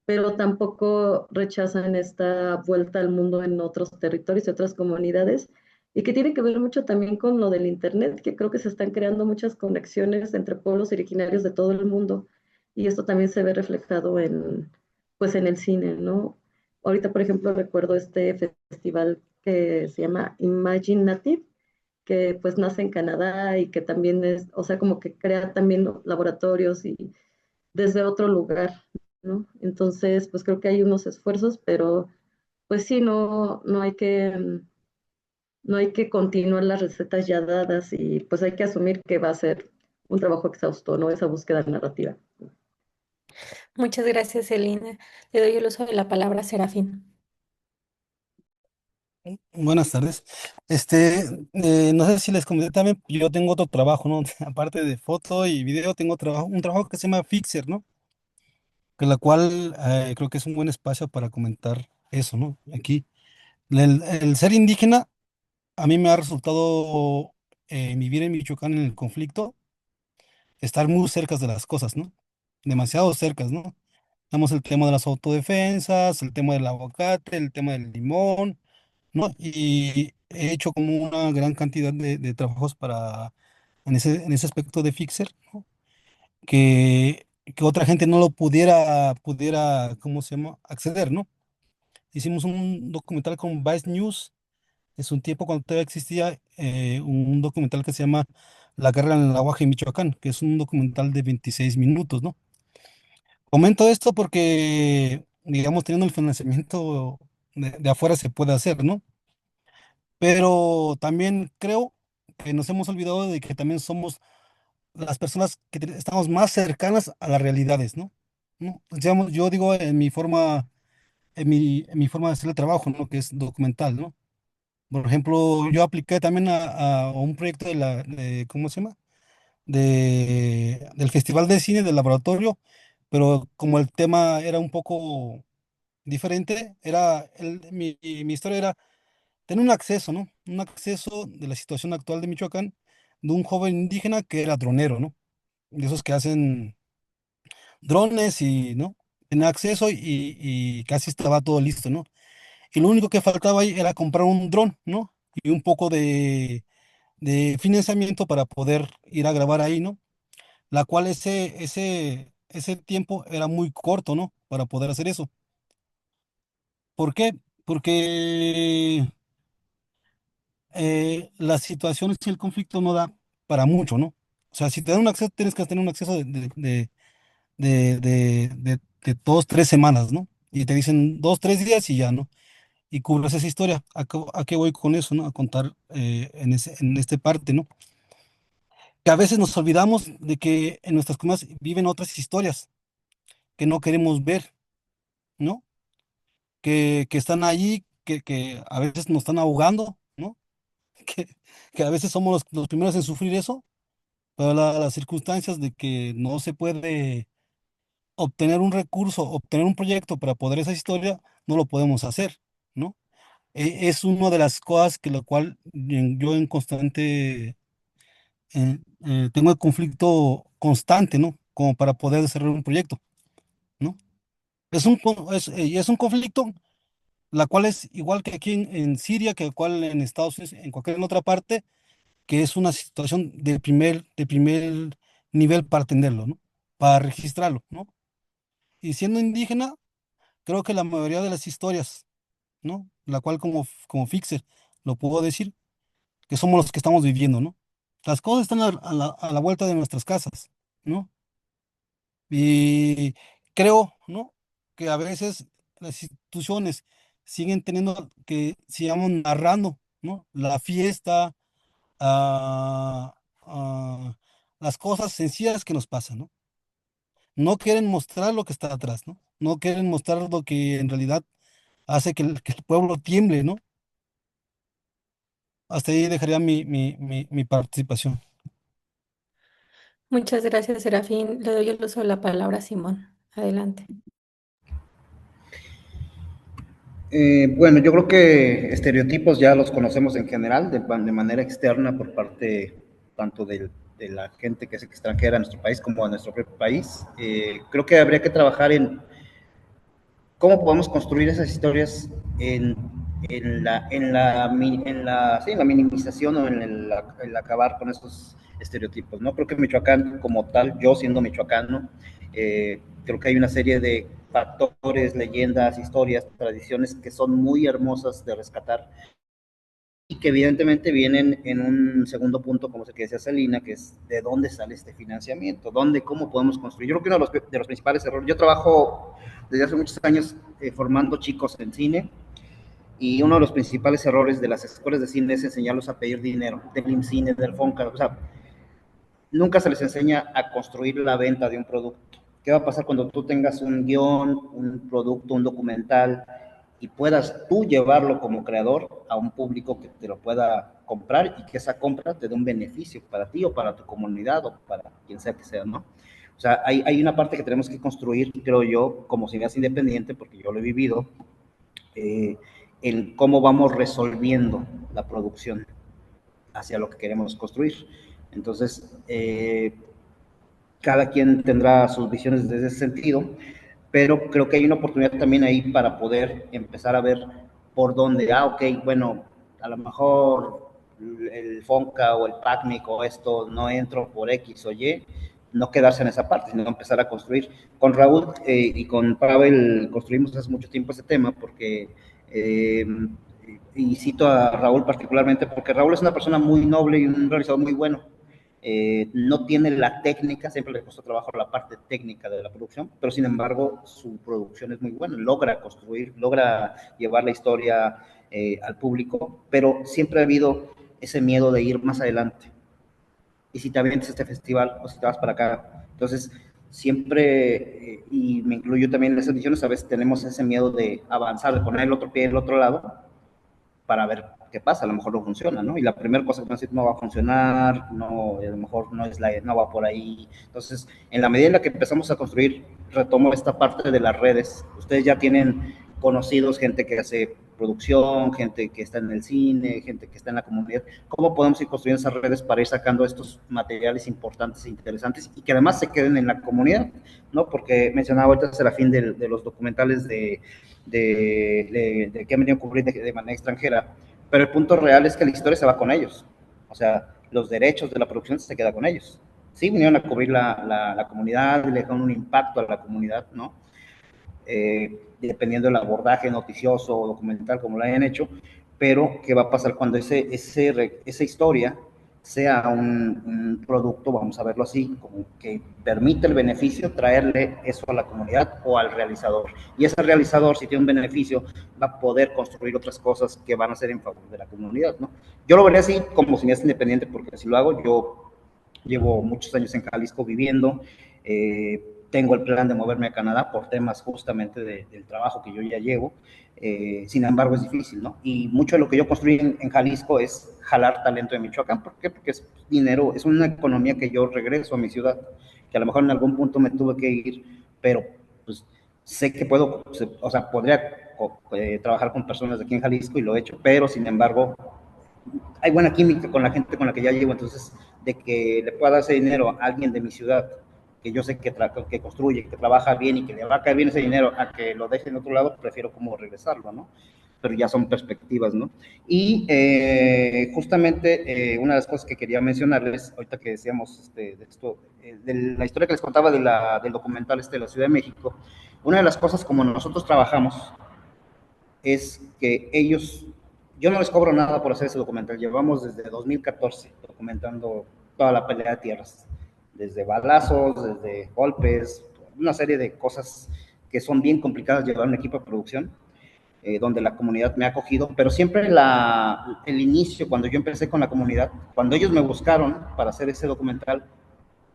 Speaker 3: pero tampoco rechazan esta vuelta al mundo en otros territorios y otras comunidades, y que tiene que ver mucho también con lo del Internet, que creo que se están creando muchas conexiones entre pueblos originarios de todo el mundo, y esto también se ve reflejado en, pues, en el cine, ¿no? Ahorita, por ejemplo, recuerdo este festival que se llama Imagine Native, que pues nace en Canadá y que también es, o sea, como que crea también laboratorios y desde otro lugar, ¿no? Entonces, pues creo que hay unos esfuerzos, pero pues sí, no hay que, no hay que continuar las recetas ya dadas y pues hay que asumir que va a ser un trabajo exhausto, ¿no? Esa búsqueda narrativa.
Speaker 2: Muchas gracias, Elina. Le doy el uso de la palabra a Serafín.
Speaker 5: Buenas tardes. No sé si les comenté también, yo tengo otro trabajo, ¿no? Aparte de foto y video, tengo un trabajo que se llama Fixer, ¿no? Que la cual creo que es un buen espacio para comentar eso, ¿no? Aquí, el ser indígena a mí me ha resultado vivir en Michoacán en el conflicto, estar muy cerca de las cosas, ¿no? Demasiado cerca, ¿no? Tenemos el tema de las autodefensas, el tema del aguacate, el tema del limón, ¿no? Y he hecho como una gran cantidad de trabajos en ese aspecto de Fixer, ¿no? Que otra gente no lo pudiera, ¿cómo se llama? Acceder, ¿no? Hicimos un documental con Vice News, es un tiempo cuando todavía existía un documental que se llama La guerra en el Aguaje, Michoacán, que es un documental de 26 minutos, ¿no? Comento esto porque, digamos, teniendo el financiamiento de afuera se puede hacer, ¿no? Pero también creo que nos hemos olvidado de que también somos las personas que estamos más cercanas a las realidades, ¿no? ¿No? Digamos, yo digo en mi forma de hacer el trabajo, ¿no? Que es documental, ¿no? Por ejemplo, yo apliqué también a un proyecto ¿cómo se llama? Del Festival de Cine del Laboratorio, pero como el tema era un poco diferente, mi historia era tener un acceso, ¿no? Un acceso de la situación actual de Michoacán, de un joven indígena que era dronero, ¿no? De esos que hacen drones y, ¿no? Tenía acceso y casi estaba todo listo, ¿no? Y lo único que faltaba ahí era comprar un dron, ¿no? Y un poco de financiamiento para poder ir a grabar ahí, ¿no? La cual ese tiempo era muy corto, ¿no? Para poder hacer eso. ¿Por qué? Porque las situaciones y el conflicto no da para mucho, ¿no? O sea, si te dan un acceso, tienes que tener un acceso de 2, 3 semanas, ¿no? Y te dicen 2, 3 días y ya, ¿no? Y cubres esa historia. ¿A qué voy con eso, ¿no? A contar en este parte, ¿no? Que a veces nos olvidamos de que en nuestras comunidades viven otras historias que no queremos ver, ¿no? Que están allí, que a veces nos están ahogando, ¿no? Que, que a veces somos los primeros en sufrir eso, pero las circunstancias de que no se puede obtener un recurso, obtener un proyecto para poder esa historia, no lo podemos hacer, ¿no? Es una de las cosas que lo cual yo en constante tengo el conflicto constante, ¿no? Como para poder desarrollar un proyecto, ¿no? Y es un conflicto la cual es igual que aquí en Siria, que cual en Estados Unidos, en cualquier otra parte, que es una situación de primer nivel para atenderlo, ¿no? Para registrarlo, ¿no? Y siendo indígena, creo que la mayoría de las historias, ¿no? La cual como Fixer lo puedo decir, que somos los que estamos viviendo, ¿no? Las cosas están a la vuelta de nuestras casas, ¿no? Y creo, ¿no? Que a veces las instituciones siguen teniendo que, sigamos narrando, ¿no? La fiesta, ah, ah, las cosas sencillas que nos pasan, ¿no? No quieren mostrar lo que está atrás, ¿no? No quieren mostrar lo que en realidad hace que el pueblo tiemble, ¿no? Hasta ahí dejaría mi participación.
Speaker 2: Muchas gracias, Serafín. Le doy el uso de la palabra a Simón. Adelante.
Speaker 6: Bueno, yo creo que estereotipos ya los conocemos en general, de manera externa por parte tanto del de la gente que es extranjera en nuestro país como en nuestro propio país. Creo que habría que trabajar en cómo podemos construir esas historias sí, en la minimización o en el acabar con esos estereotipos, ¿no? Creo que Michoacán como tal, yo siendo michoacano, creo que hay una serie de factores, leyendas, historias, tradiciones que son muy hermosas de rescatar y que evidentemente vienen en un segundo punto, como se que decía Celina, que es de dónde sale este financiamiento, cómo podemos construir. Yo creo que uno de los principales errores, yo trabajo desde hace muchos años formando chicos en cine, y uno de los principales errores de las escuelas de cine es enseñarlos a pedir dinero, del IMCINE, del FONCA, o sea, nunca se les enseña a construir la venta de un producto. ¿Qué va a pasar cuando tú tengas un guión, un producto, un documental y puedas tú llevarlo como creador a un público que te lo pueda comprar y que esa compra te dé un beneficio para ti o para tu comunidad o para quien sea que sea, ¿no? O sea, hay una parte que tenemos que construir, creo yo, como cineasta independiente, porque yo lo he vivido, el cómo vamos resolviendo la producción hacia lo que queremos construir. Entonces, cada quien tendrá sus visiones desde ese sentido, pero creo que hay una oportunidad también ahí para poder empezar a ver por dónde, ok, bueno, a lo mejor el FONCA o el PACMIC o esto no entro por X o Y, no quedarse en esa parte, sino empezar a construir. Con Raúl y con Pavel construimos hace mucho tiempo ese tema porque y cito a Raúl particularmente porque Raúl es una persona muy noble y un realizador muy bueno. No tiene la técnica, siempre le costó trabajo la parte técnica de la producción, pero sin embargo su producción es muy buena, logra construir, logra llevar la historia al público, pero siempre ha habido ese miedo de ir más adelante. Y si te avientas este festival o si te vas para acá, entonces siempre, y me incluyo también en esas ediciones, a veces tenemos ese miedo de avanzar, de poner el otro pie del otro lado, para ver qué pasa, a lo mejor no funciona, ¿no? Y la primera cosa que van a decir no va a funcionar, no, a lo mejor no va por ahí. Entonces, en la medida en la que empezamos a construir, retomo esta parte de las redes. Ustedes ya tienen conocidos, gente que hace producción, gente que está en el cine, gente que está en la comunidad. ¿Cómo podemos ir construyendo esas redes para ir sacando estos materiales importantes e interesantes y que además se queden en la comunidad, ¿no? Porque mencionaba ahorita Serafín de los documentales de que han venido a cubrir de manera extranjera, pero el punto real es que la historia se va con ellos, o sea, los derechos de la producción se queda con ellos. Sí, vinieron a cubrir la comunidad, le dejaron un impacto a la comunidad, ¿no? Dependiendo del abordaje noticioso o documental, como lo hayan hecho, pero ¿qué va a pasar cuando esa historia sea un producto, vamos a verlo así, como que permite el beneficio, traerle eso a la comunidad o al realizador? Y ese realizador, si tiene un beneficio, va a poder construir otras cosas que van a ser en favor de la comunidad, ¿no? Yo lo vería así como cineasta independiente, porque si lo hago, yo llevo muchos años en Jalisco viviendo, tengo el plan de moverme a Canadá por temas justamente del trabajo que yo ya llevo, sin embargo es difícil, ¿no? Y mucho de lo que yo construí en Jalisco es jalar talento de Michoacán. ¿Por qué? Porque es dinero, es una economía que yo regreso a mi ciudad, que a lo mejor en algún punto me tuve que ir, pero pues sé que puedo, o sea, podría trabajar con personas de aquí en Jalisco y lo he hecho, pero sin embargo hay buena química con la gente con la que ya llevo, entonces de que le pueda dar ese dinero a alguien de mi ciudad, que yo sé que construye, que trabaja bien y que le va a caer bien ese dinero, a que lo deje en otro lado, prefiero como regresarlo, ¿no? Pero ya son perspectivas, ¿no? Y justamente una de las cosas que quería mencionarles, ahorita que decíamos de esto, de la historia que les contaba del documental de la Ciudad de México, una de las cosas como nosotros trabajamos es que ellos, yo no les cobro nada por hacer ese documental, llevamos desde 2014 documentando toda la pelea de tierras, desde balazos, desde golpes, una serie de cosas que son bien complicadas llevar un equipo de producción, donde la comunidad me ha acogido, pero siempre el inicio, cuando yo empecé con la comunidad, cuando ellos me buscaron para hacer ese documental,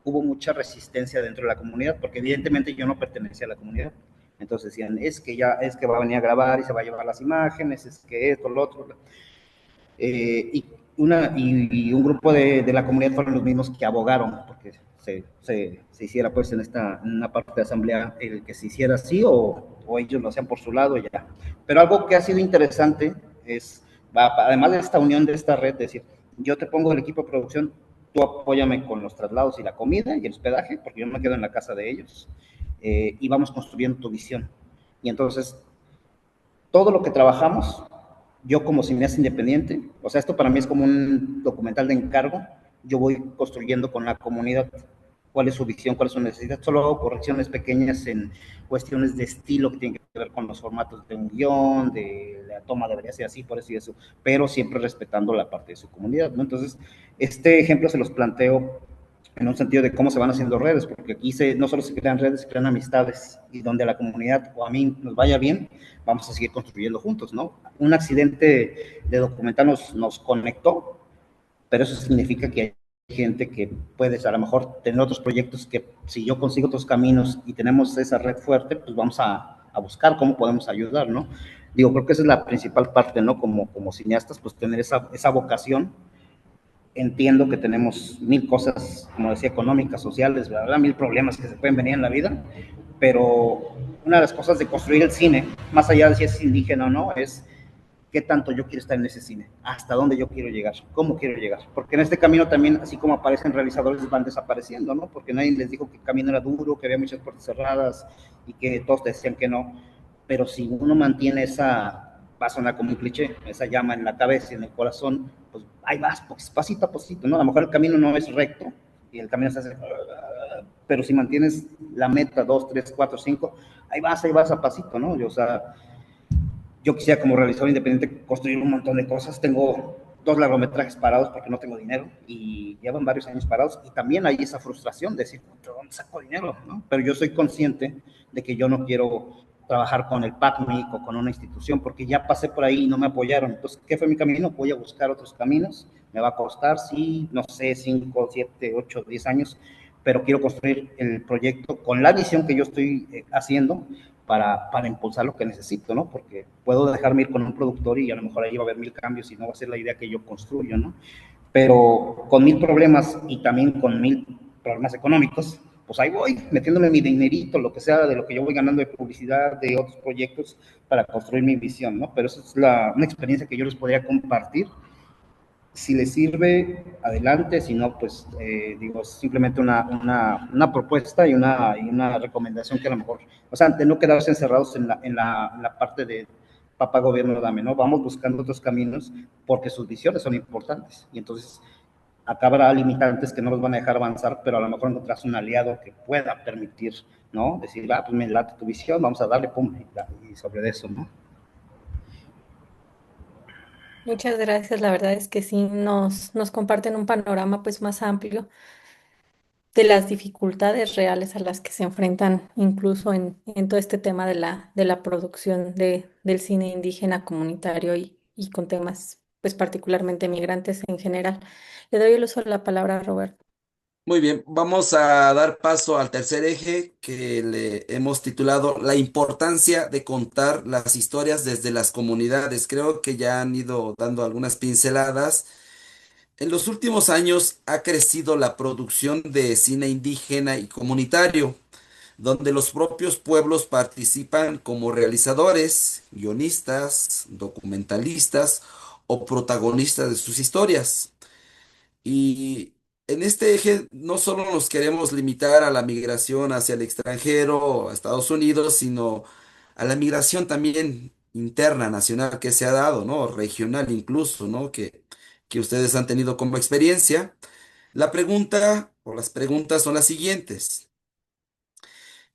Speaker 6: hubo mucha resistencia dentro de la comunidad, porque evidentemente yo no pertenecía a la comunidad. Entonces decían, es que va a venir a grabar y se va a llevar las imágenes, es que esto, lo otro. Y un grupo de la comunidad fueron los mismos que abogaron, porque se hiciera pues en una parte de asamblea el que se hiciera así o ellos lo hacían por su lado y ya. Pero algo que ha sido interesante es, además de esta unión de esta red, es decir, yo te pongo el equipo de producción, tú apóyame con los traslados y la comida y el hospedaje, porque yo me quedo en la casa de ellos, y vamos construyendo tu visión. Y entonces, todo lo que trabajamos, yo como cineasta independiente, o sea, esto para mí es como un documental de encargo, yo voy construyendo con la comunidad cuál es su visión, cuál es su necesidad. Solo hago correcciones pequeñas en cuestiones de estilo que tienen que ver con los formatos de un guión, de la toma debería ser así, por eso y eso, pero siempre respetando la parte de su comunidad, ¿no? Entonces, este ejemplo se los planteo en un sentido de cómo se van haciendo redes, porque aquí no solo se crean redes, se crean amistades, y donde a la comunidad o a mí nos vaya bien, vamos a seguir construyendo juntos, ¿no? Un accidente de documental nos conectó, pero eso significa que hay gente que puede a lo mejor tener otros proyectos que si yo consigo otros caminos y tenemos esa red fuerte, pues vamos a buscar cómo podemos ayudar, ¿no? Digo, creo que esa es la principal parte, ¿no? Como cineastas, pues tener esa vocación. Entiendo que tenemos mil cosas, como decía, económicas, sociales, ¿verdad? Mil problemas que se pueden venir en la vida, pero una de las cosas de construir el cine, más allá de si es indígena o no, es qué tanto yo quiero estar en ese cine, hasta dónde yo quiero llegar, cómo quiero llegar. Porque en este camino también, así como aparecen realizadores, van desapareciendo, ¿no? Porque nadie les dijo que el camino era duro, que había muchas puertas cerradas y que todos decían que no. Pero si uno mantiene esa, va a sonar como un cliché, esa llama en la cabeza y en el corazón, pues ahí vas, pues, pasito a pasito, ¿no? A lo mejor el camino no es recto y el camino se hace, pero si mantienes la meta 2, 3, 4, 5, ahí vas a pasito, ¿no? O sea, yo quisiera como realizador independiente construir un montón de cosas. Tengo 2 largometrajes parados porque no tengo dinero y llevan varios años parados y también hay esa frustración de decir, ¿de dónde saco dinero? ¿No? Pero yo soy consciente de que yo no quiero trabajar con el PACMIC o con una institución porque ya pasé por ahí y no me apoyaron. Entonces, ¿qué fue mi camino? Voy a buscar otros caminos. Me va a costar, sí, no sé, 5, 7, 8, 10 años, pero quiero construir el proyecto con la visión que yo estoy haciendo para impulsar lo que necesito, ¿no? Porque puedo dejarme ir con un productor y a lo mejor ahí va a haber 1000 cambios y no va a ser la idea que yo construyo, ¿no? Pero con 1000 problemas y también con 1000 problemas económicos, pues ahí voy, metiéndome mi dinerito, lo que sea de lo que yo voy ganando de publicidad, de otros proyectos, para construir mi visión, ¿no? Pero esa es una experiencia que yo les podría compartir. Si les sirve, adelante, si no, pues digo, es simplemente una propuesta y una recomendación que a lo mejor, o sea, de no quedarse encerrados en la parte de papá gobierno dame, ¿no? Vamos buscando otros caminos porque sus visiones son importantes y entonces acá habrá limitantes que no los van a dejar avanzar, pero a lo mejor encontrarás un aliado que pueda permitir, ¿no? Decir, pues me late tu visión, vamos a darle, pum, y sobre eso, ¿no?
Speaker 2: Muchas gracias. La verdad es que sí nos comparten un panorama pues más amplio de las dificultades reales a las que se enfrentan incluso en todo este tema de la producción del cine indígena comunitario y con temas pues particularmente migrantes en general. Le doy el uso de la palabra a Roberto.
Speaker 4: Muy bien, vamos a dar paso al tercer eje que le hemos titulado La importancia de contar las historias desde las comunidades. Creo que ya han ido dando algunas pinceladas. En los últimos años ha crecido la producción de cine indígena y comunitario, donde los propios pueblos participan como realizadores, guionistas, documentalistas o protagonistas de sus historias. Y en este eje no solo nos queremos limitar a la migración hacia el extranjero, a Estados Unidos, sino a la migración también interna, nacional que se ha dado, ¿no? Regional incluso, ¿no? Que ustedes han tenido como experiencia. La pregunta o las preguntas son las siguientes.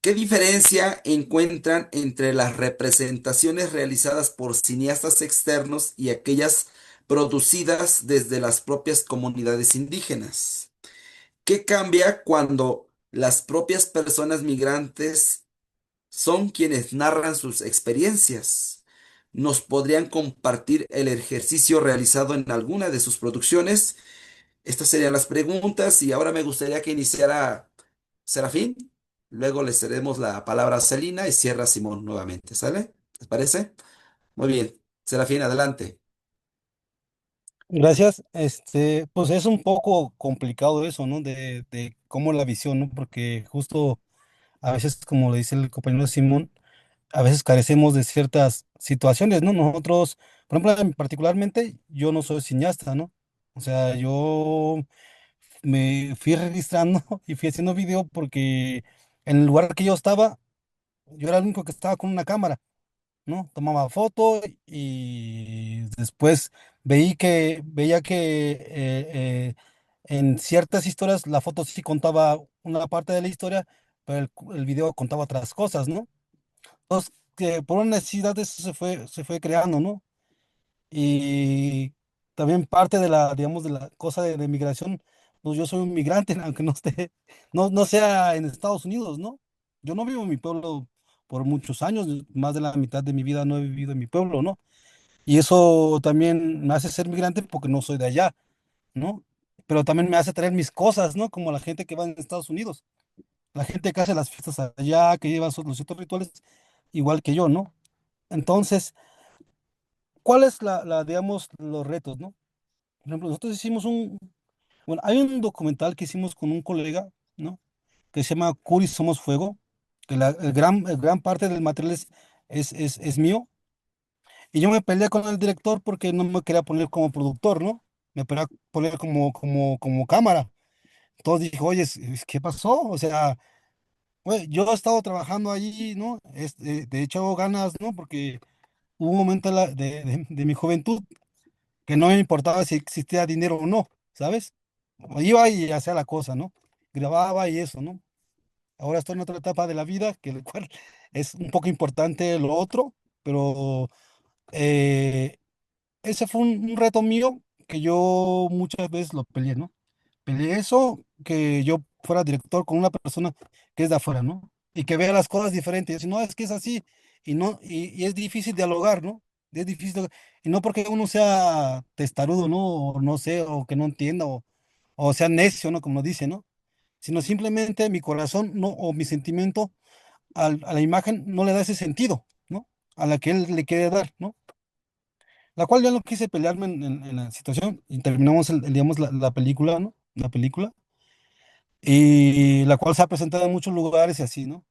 Speaker 4: ¿Qué diferencia encuentran entre las representaciones realizadas por cineastas externos y aquellas producidas desde las propias comunidades indígenas? ¿Qué cambia cuando las propias personas migrantes son quienes narran sus experiencias? ¿Nos podrían compartir el ejercicio realizado en alguna de sus producciones? Estas serían las preguntas y ahora me gustaría que iniciara Serafín. Luego le cedemos la palabra a Celina y cierra Simón nuevamente, ¿sale? ¿Les parece? Muy bien. Serafín, adelante.
Speaker 5: Gracias. Pues es un poco complicado eso, ¿no? De cómo la visión, ¿no? Porque justo a veces, como le dice el compañero Simón, a veces carecemos de ciertas situaciones, ¿no? Nosotros, por ejemplo, particularmente, yo no soy cineasta, ¿no? O sea, yo me fui registrando y fui haciendo video porque en el lugar que yo estaba, yo era el único que estaba con una cámara, ¿no? Tomaba foto y después veía que en ciertas historias la foto sí contaba una parte de la historia, pero el video contaba otras cosas, ¿no? Entonces, que por una necesidad eso se fue creando, ¿no? Y también parte de la, digamos, de la cosa de migración, pues yo soy un migrante, aunque no esté, no sea en Estados Unidos, ¿no? Yo no vivo en mi pueblo por muchos años, más de la mitad de mi vida no he vivido en mi pueblo, ¿no? Y eso también me hace ser migrante porque no soy de allá, ¿no? Pero también me hace traer mis cosas, ¿no? Como la gente que va en Estados Unidos, la gente que hace las fiestas allá, que lleva los ciertos rituales, igual que yo, ¿no? Entonces, ¿cuál es digamos, los retos, ¿no? Por ejemplo, nosotros hicimos bueno, hay un documental que hicimos con un colega, ¿no? Que se llama Curi Somos Fuego, que el gran parte del material es mío. Y yo me peleé con el director porque no me quería poner como productor, ¿no? Me quería poner como cámara. Entonces dije, oye, ¿qué pasó? O sea, güey, yo he estado trabajando allí, ¿no? De hecho, ganas, ¿no? Porque hubo un momento de mi juventud que no me importaba si existía dinero o no, ¿sabes? Iba y hacía la cosa, ¿no? Grababa y eso, ¿no? Ahora estoy en otra etapa de la vida, que el cual es un poco importante lo otro, pero eh, ese fue un reto mío que yo muchas veces lo peleé, ¿no? Peleé eso, que yo fuera director con una persona que es de afuera, ¿no? Y que vea las cosas diferentes. Y si no, es que es así, y no, y es difícil dialogar, ¿no? Es difícil, y no porque uno sea testarudo, ¿no? O no sé, o que no entienda, o sea necio, ¿no? Como lo dice, ¿no? Sino simplemente mi corazón, ¿no? O mi sentimiento a la imagen no le da ese sentido, ¿no? A la que él le quiere dar, ¿no? La cual ya no quise pelearme en la situación y terminamos, digamos, la película, ¿no? La película, y la cual se ha presentado en muchos lugares y así, ¿no?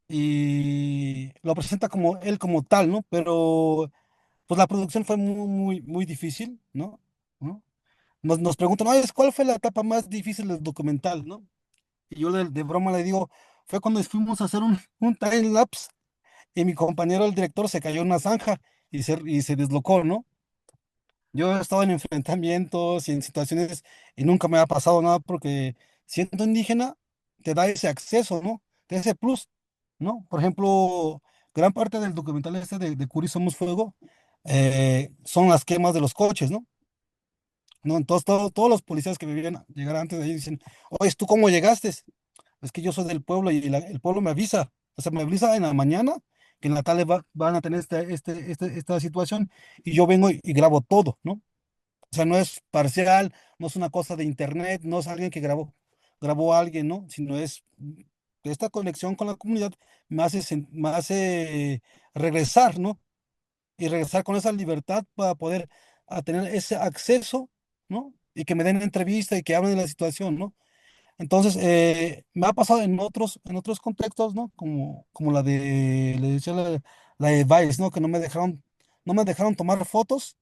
Speaker 5: Y lo presenta como él como tal, ¿no? Pero pues la producción fue muy difícil, ¿no? ¿No? Nos preguntan, oye, ¿cuál fue la etapa más difícil del documental, ¿no? Y yo de broma le digo, fue cuando fuimos a hacer un time lapse y mi compañero, el director, se cayó en una zanja y se deslocó, ¿no? Yo he estado en enfrentamientos y en situaciones y nunca me ha pasado nada porque siendo indígena te da ese acceso, ¿no? Te da ese plus, ¿no? Por ejemplo, gran parte del documental este de Curi Somos Fuego son las quemas de los coches, ¿no? ¿No? Entonces todos los policías que vivían llegar antes de ahí dicen, oye, ¿tú cómo llegaste? Es que yo soy del pueblo y el pueblo me avisa, o sea, me avisa en la mañana que en la tarde van a tener esta situación y yo vengo y grabo todo, ¿no? O sea, no es parcial, no es una cosa de internet, no es alguien que grabó a alguien, ¿no? Sino es esta conexión con la comunidad me hace regresar, ¿no? Y regresar con esa libertad para poder a tener ese acceso, ¿no? Y que me den entrevista y que hablen de la situación, ¿no? Entonces, me ha pasado en otros contextos, ¿no? Como le decía la de Vice, ¿no? Que no me dejaron tomar fotos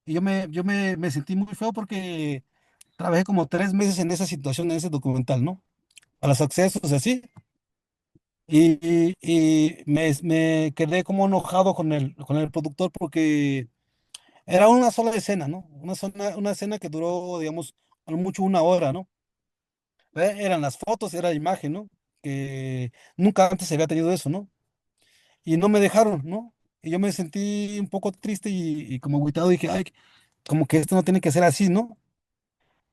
Speaker 5: y me sentí muy feo porque trabajé como 3 meses en esa situación, en ese documental, ¿no? A los accesos y así. Y me quedé como enojado con el productor porque era una sola escena, ¿no? Una escena que duró, digamos, a lo mucho 1 hora, ¿no? Eran las fotos, era la imagen, ¿no? Que nunca antes se había tenido eso, ¿no? Y no me dejaron, ¿no? Y yo me sentí un poco triste y como agüitado, dije, ay, como que esto no tiene que ser así, ¿no?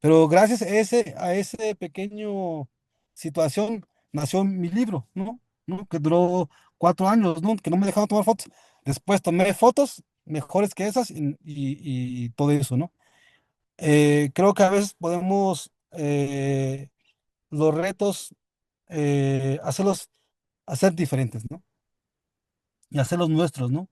Speaker 5: Pero gracias a ese pequeño situación nació mi libro, ¿no? ¿No? Que duró 4 años, ¿no? Que no me dejaron tomar fotos. Después tomé fotos mejores que esas y todo eso, ¿no? Creo que a veces podemos los retos hacerlos hacer diferentes, ¿no? Y hacerlos nuestros, ¿no?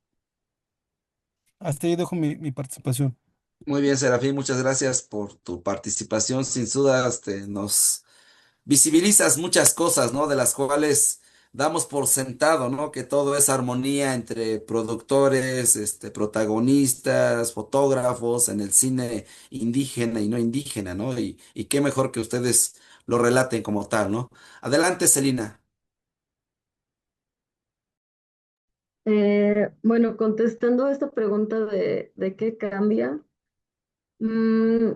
Speaker 5: Hasta ahí dejo mi participación.
Speaker 4: Muy bien, Serafín, muchas gracias por tu participación. Sin duda, nos visibilizas muchas cosas, ¿no? De las cuales damos por sentado, ¿no? Que todo es armonía entre productores, protagonistas, fotógrafos en el cine indígena y no indígena, ¿no? Y qué mejor que ustedes lo relaten como tal, ¿no? Adelante, Celina.
Speaker 3: Bueno, contestando esta pregunta de qué cambia. Mm,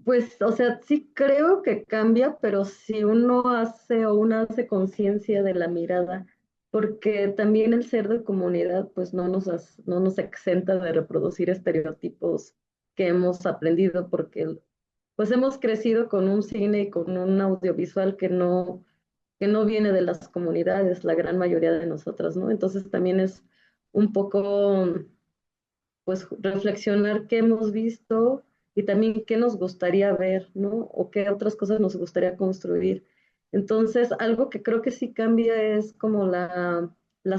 Speaker 3: pues, o sea, sí creo que cambia, pero si uno hace o una hace conciencia de la mirada, porque también el ser de comunidad, pues no nos exenta de reproducir estereotipos que hemos aprendido, porque pues hemos crecido con un cine y con un audiovisual que no viene de las comunidades, la gran mayoría de nosotras, ¿no? Entonces también es un poco pues reflexionar qué hemos visto y también qué nos gustaría ver, ¿no? O qué otras cosas nos gustaría construir. Entonces, algo que creo que sí cambia es como la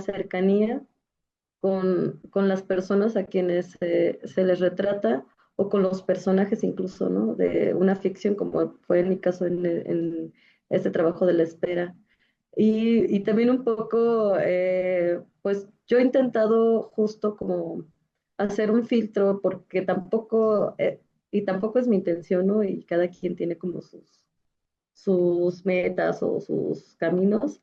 Speaker 3: cercanía con las personas a quienes se les retrata o con los personajes incluso, ¿no? De una ficción, como fue en mi caso en este trabajo de la espera. Y también un poco, pues yo he intentado justo como hacer un filtro porque tampoco, y tampoco es mi intención, ¿no? Y cada quien tiene como sus metas o sus caminos,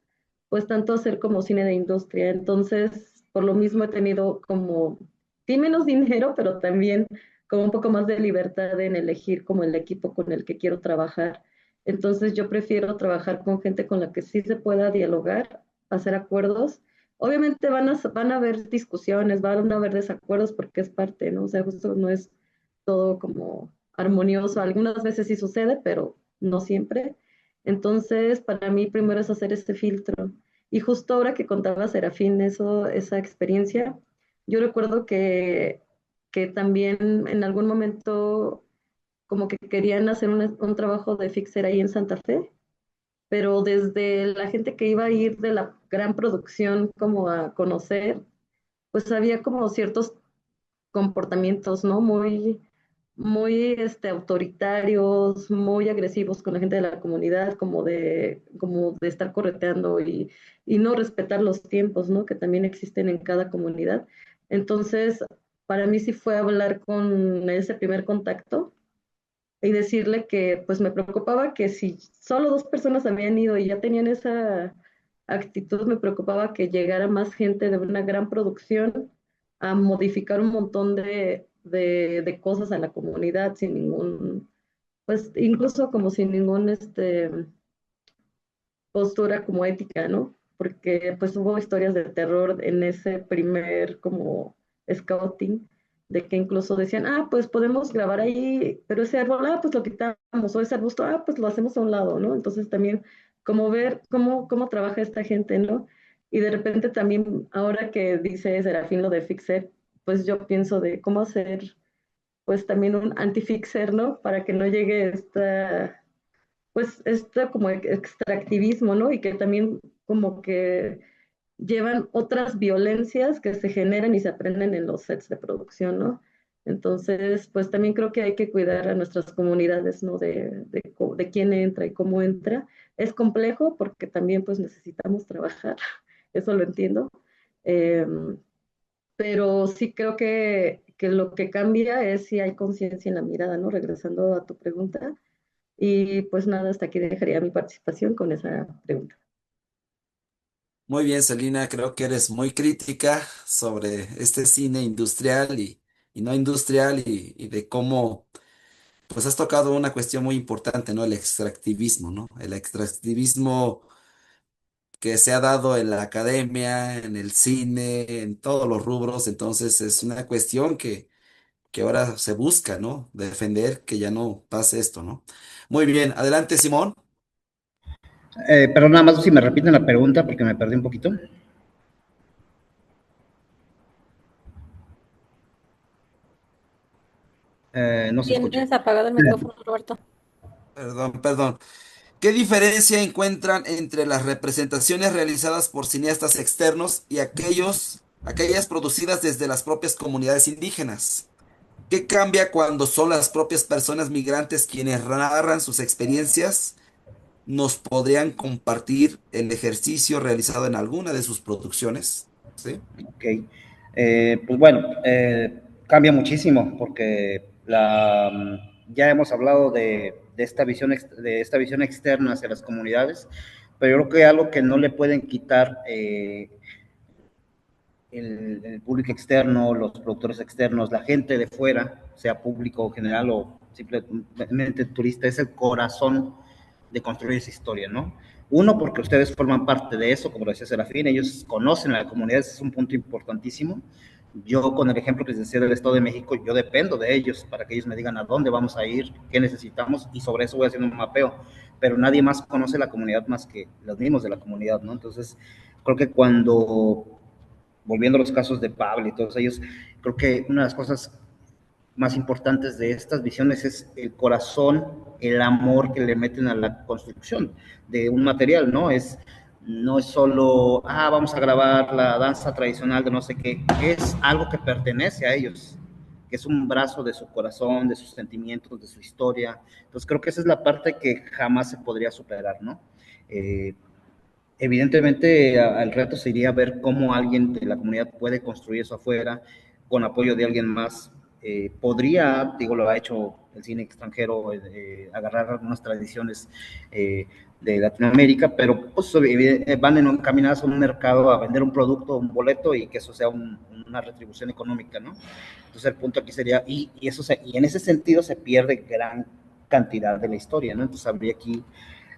Speaker 3: pues tanto hacer como cine de industria. Entonces, por lo mismo he tenido como, sí menos dinero, pero también como un poco más de libertad en elegir como el equipo con el que quiero trabajar. Entonces, yo prefiero trabajar con gente con la que sí se pueda dialogar, hacer acuerdos. Obviamente van a haber discusiones, van a haber desacuerdos porque es parte, ¿no? O sea, justo no es todo como armonioso. Algunas veces sí sucede, pero no siempre. Entonces, para mí primero es hacer este filtro. Y justo ahora que contaba Serafín esa experiencia, yo recuerdo que también en algún momento como que querían hacer un trabajo de fixer ahí en Santa Fe, pero desde la gente que iba a ir de la gran producción como a conocer, pues había como ciertos comportamientos, ¿no? Muy autoritarios, muy agresivos con la gente de la comunidad, como de estar correteando y no respetar los tiempos, ¿no? Que también existen en cada comunidad. Entonces, para mí sí fue hablar con ese primer contacto y decirle que pues me preocupaba que si solo dos personas habían ido y ya tenían esa actitud, me preocupaba que llegara más gente de una gran producción a modificar un montón de cosas a la comunidad sin ningún, pues incluso como sin ningún postura como ética, ¿no? Porque pues hubo historias de terror en ese primer como scouting, de que incluso decían, ah, pues podemos grabar ahí, pero ese árbol, ah, pues lo quitamos, o ese arbusto, ah, pues lo hacemos a un lado, ¿no? Entonces también como ver cómo trabaja esta gente, ¿no? Y de repente también, ahora que dice Serafín lo de fixer, pues yo pienso de cómo hacer, pues también un anti-fixer, ¿no? Para que no llegue pues esto como extractivismo, ¿no? Y que también como que llevan otras violencias que se generan y se aprenden en los sets de producción, ¿no? Entonces, pues también creo que hay que cuidar a nuestras comunidades, ¿no? De quién entra y cómo entra. Es complejo porque también pues necesitamos trabajar, eso lo entiendo. Eh, pero sí creo que lo que cambia es si hay conciencia en la mirada, ¿no? Regresando a tu pregunta, y pues nada, hasta aquí dejaría mi participación con esa pregunta.
Speaker 4: Muy bien, Celina, creo que eres muy crítica sobre este cine industrial y no industrial y de cómo, pues has tocado una cuestión muy importante, ¿no? El extractivismo, ¿no? El extractivismo que se ha dado en la academia, en el cine, en todos los rubros, entonces es una cuestión que ahora se busca, ¿no? Defender que ya no pase esto, ¿no? Muy bien, adelante, Simón.
Speaker 6: Pero nada más si me repiten la pregunta porque me perdí un poquito. No se escucha.
Speaker 2: Tienes apagado el micrófono, Roberto.
Speaker 4: Perdón, perdón. ¿Qué diferencia encuentran entre las representaciones realizadas por cineastas externos y aquellas producidas desde las propias comunidades indígenas? ¿Qué cambia cuando son las propias personas migrantes quienes narran sus experiencias ¿nos podrían compartir el ejercicio realizado en alguna de sus producciones? ¿Sí?
Speaker 6: Ok. Pues bueno, cambia muchísimo porque ya hemos hablado de de esta visión externa hacia las comunidades, pero yo creo que algo que no le pueden quitar el público externo, los productores externos, la gente de fuera, sea público general o simplemente turista, es el corazón de construir esa historia, ¿no? Uno, porque ustedes forman parte de eso, como lo decía Serafín, ellos conocen a la comunidad, ese es un punto importantísimo. Yo, con el ejemplo que les decía del Estado de México, yo dependo de ellos para que ellos me digan a dónde vamos a ir, qué necesitamos, y sobre eso voy haciendo un mapeo. Pero nadie más conoce la comunidad más que los mismos de la comunidad, ¿no? Entonces, creo que cuando, volviendo a los casos de Pablo y todos ellos, creo que una de las cosas más importantes de estas visiones es el corazón, el amor que le meten a la construcción de un material, ¿no? No es solo, vamos a grabar la danza tradicional de no sé qué, es algo que pertenece a ellos, que es un brazo de su corazón, de sus sentimientos, de su historia. Entonces creo que esa es la parte que jamás se podría superar, ¿no? Evidentemente, el reto sería ver cómo alguien de la comunidad puede construir eso afuera, con apoyo de alguien más. Podría, digo, lo ha hecho el cine extranjero, agarrar algunas tradiciones de Latinoamérica, pero pues, van encaminadas a un mercado a vender un producto, un boleto, y que eso sea una retribución económica, ¿no? Entonces el punto aquí sería, y en ese sentido se pierde gran cantidad de la historia, ¿no? Entonces habría aquí,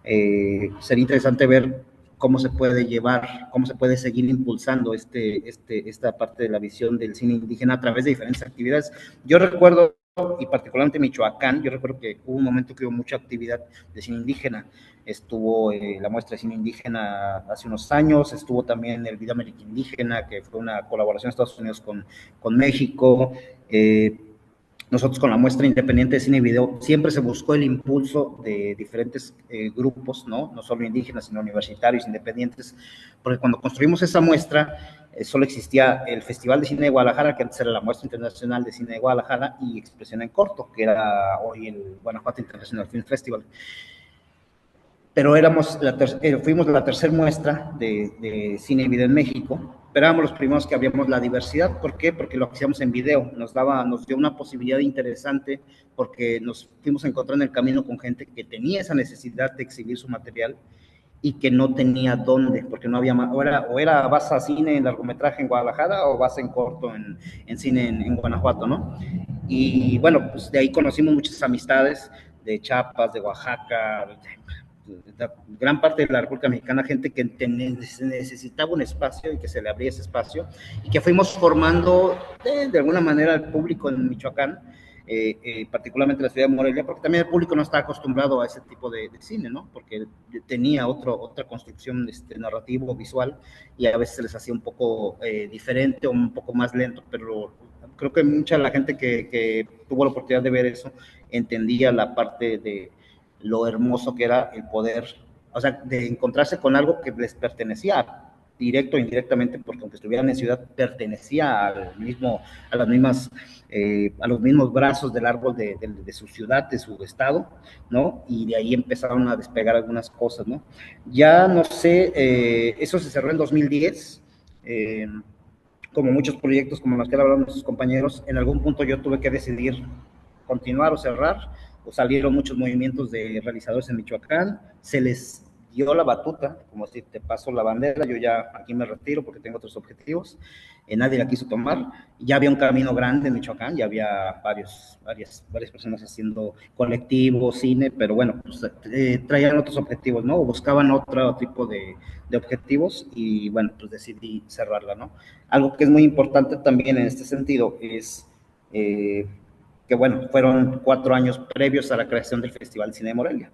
Speaker 6: sería interesante ver cómo se puede llevar, cómo se puede seguir impulsando esta parte de la visión del cine indígena a través de diferentes actividades. Yo recuerdo, y particularmente Michoacán, yo recuerdo que hubo un momento que hubo mucha actividad de cine indígena. Estuvo la muestra de cine indígena hace unos años, estuvo también el Video América Indígena, que fue una colaboración de Estados Unidos con México. Nosotros con la muestra independiente de cine y video siempre se buscó el impulso de diferentes grupos, ¿no? No solo indígenas, sino universitarios, independientes, porque cuando construimos esa muestra solo existía el Festival de Cine de Guadalajara, que antes era la Muestra Internacional de Cine de Guadalajara, y Expresión en Corto, que era hoy el Guanajuato International Film Festival. Pero fuimos la tercera muestra de cine y video en México, pero éramos los primeros que abríamos la diversidad. ¿Por qué? Porque lo hacíamos en video, nos dio una posibilidad interesante, porque nos fuimos a encontrar en el camino con gente que tenía esa necesidad de exhibir su material y que no tenía dónde, porque no había más, o era vas a cine en largometraje en Guadalajara o vas en corto en cine en Guanajuato, ¿no? Y bueno, pues de ahí conocimos muchas amistades de Chiapas, de Oaxaca, de gran parte de la República Mexicana, gente que necesitaba un espacio y que se le abría ese espacio, y que fuimos formando de alguna manera al público en Michoacán, particularmente la ciudad de Morelia, porque también el público no está acostumbrado a ese tipo de cine, ¿no? Porque tenía otra construcción narrativo, visual, y a veces se les hacía un poco diferente o un poco más lento, pero creo que mucha de la gente que tuvo la oportunidad de ver eso entendía la parte de lo hermoso que era el poder, o sea, de encontrarse con algo que les pertenecía, directo o indirectamente, porque aunque estuvieran en ciudad, pertenecía a las mismas, a los mismos brazos del árbol de su ciudad, de su estado, ¿no? Y de ahí empezaron a despegar algunas cosas, ¿no? Ya no sé, eso se cerró en 2010, como muchos proyectos como los que hablaron nuestros compañeros, en algún punto yo tuve que decidir continuar o cerrar, o salieron muchos movimientos de realizadores en Michoacán, se les dio la batuta, como si te paso la bandera, yo ya aquí me retiro porque tengo otros objetivos, nadie la quiso tomar, ya había un camino grande en Michoacán, ya había varias personas haciendo colectivos, cine, pero bueno, pues, traían otros objetivos, ¿no? O buscaban otro tipo de objetivos, y bueno, pues decidí cerrarla, ¿no? Algo que es muy importante también en este sentido es que bueno, fueron 4 años previos a la creación del Festival Cine de Morelia.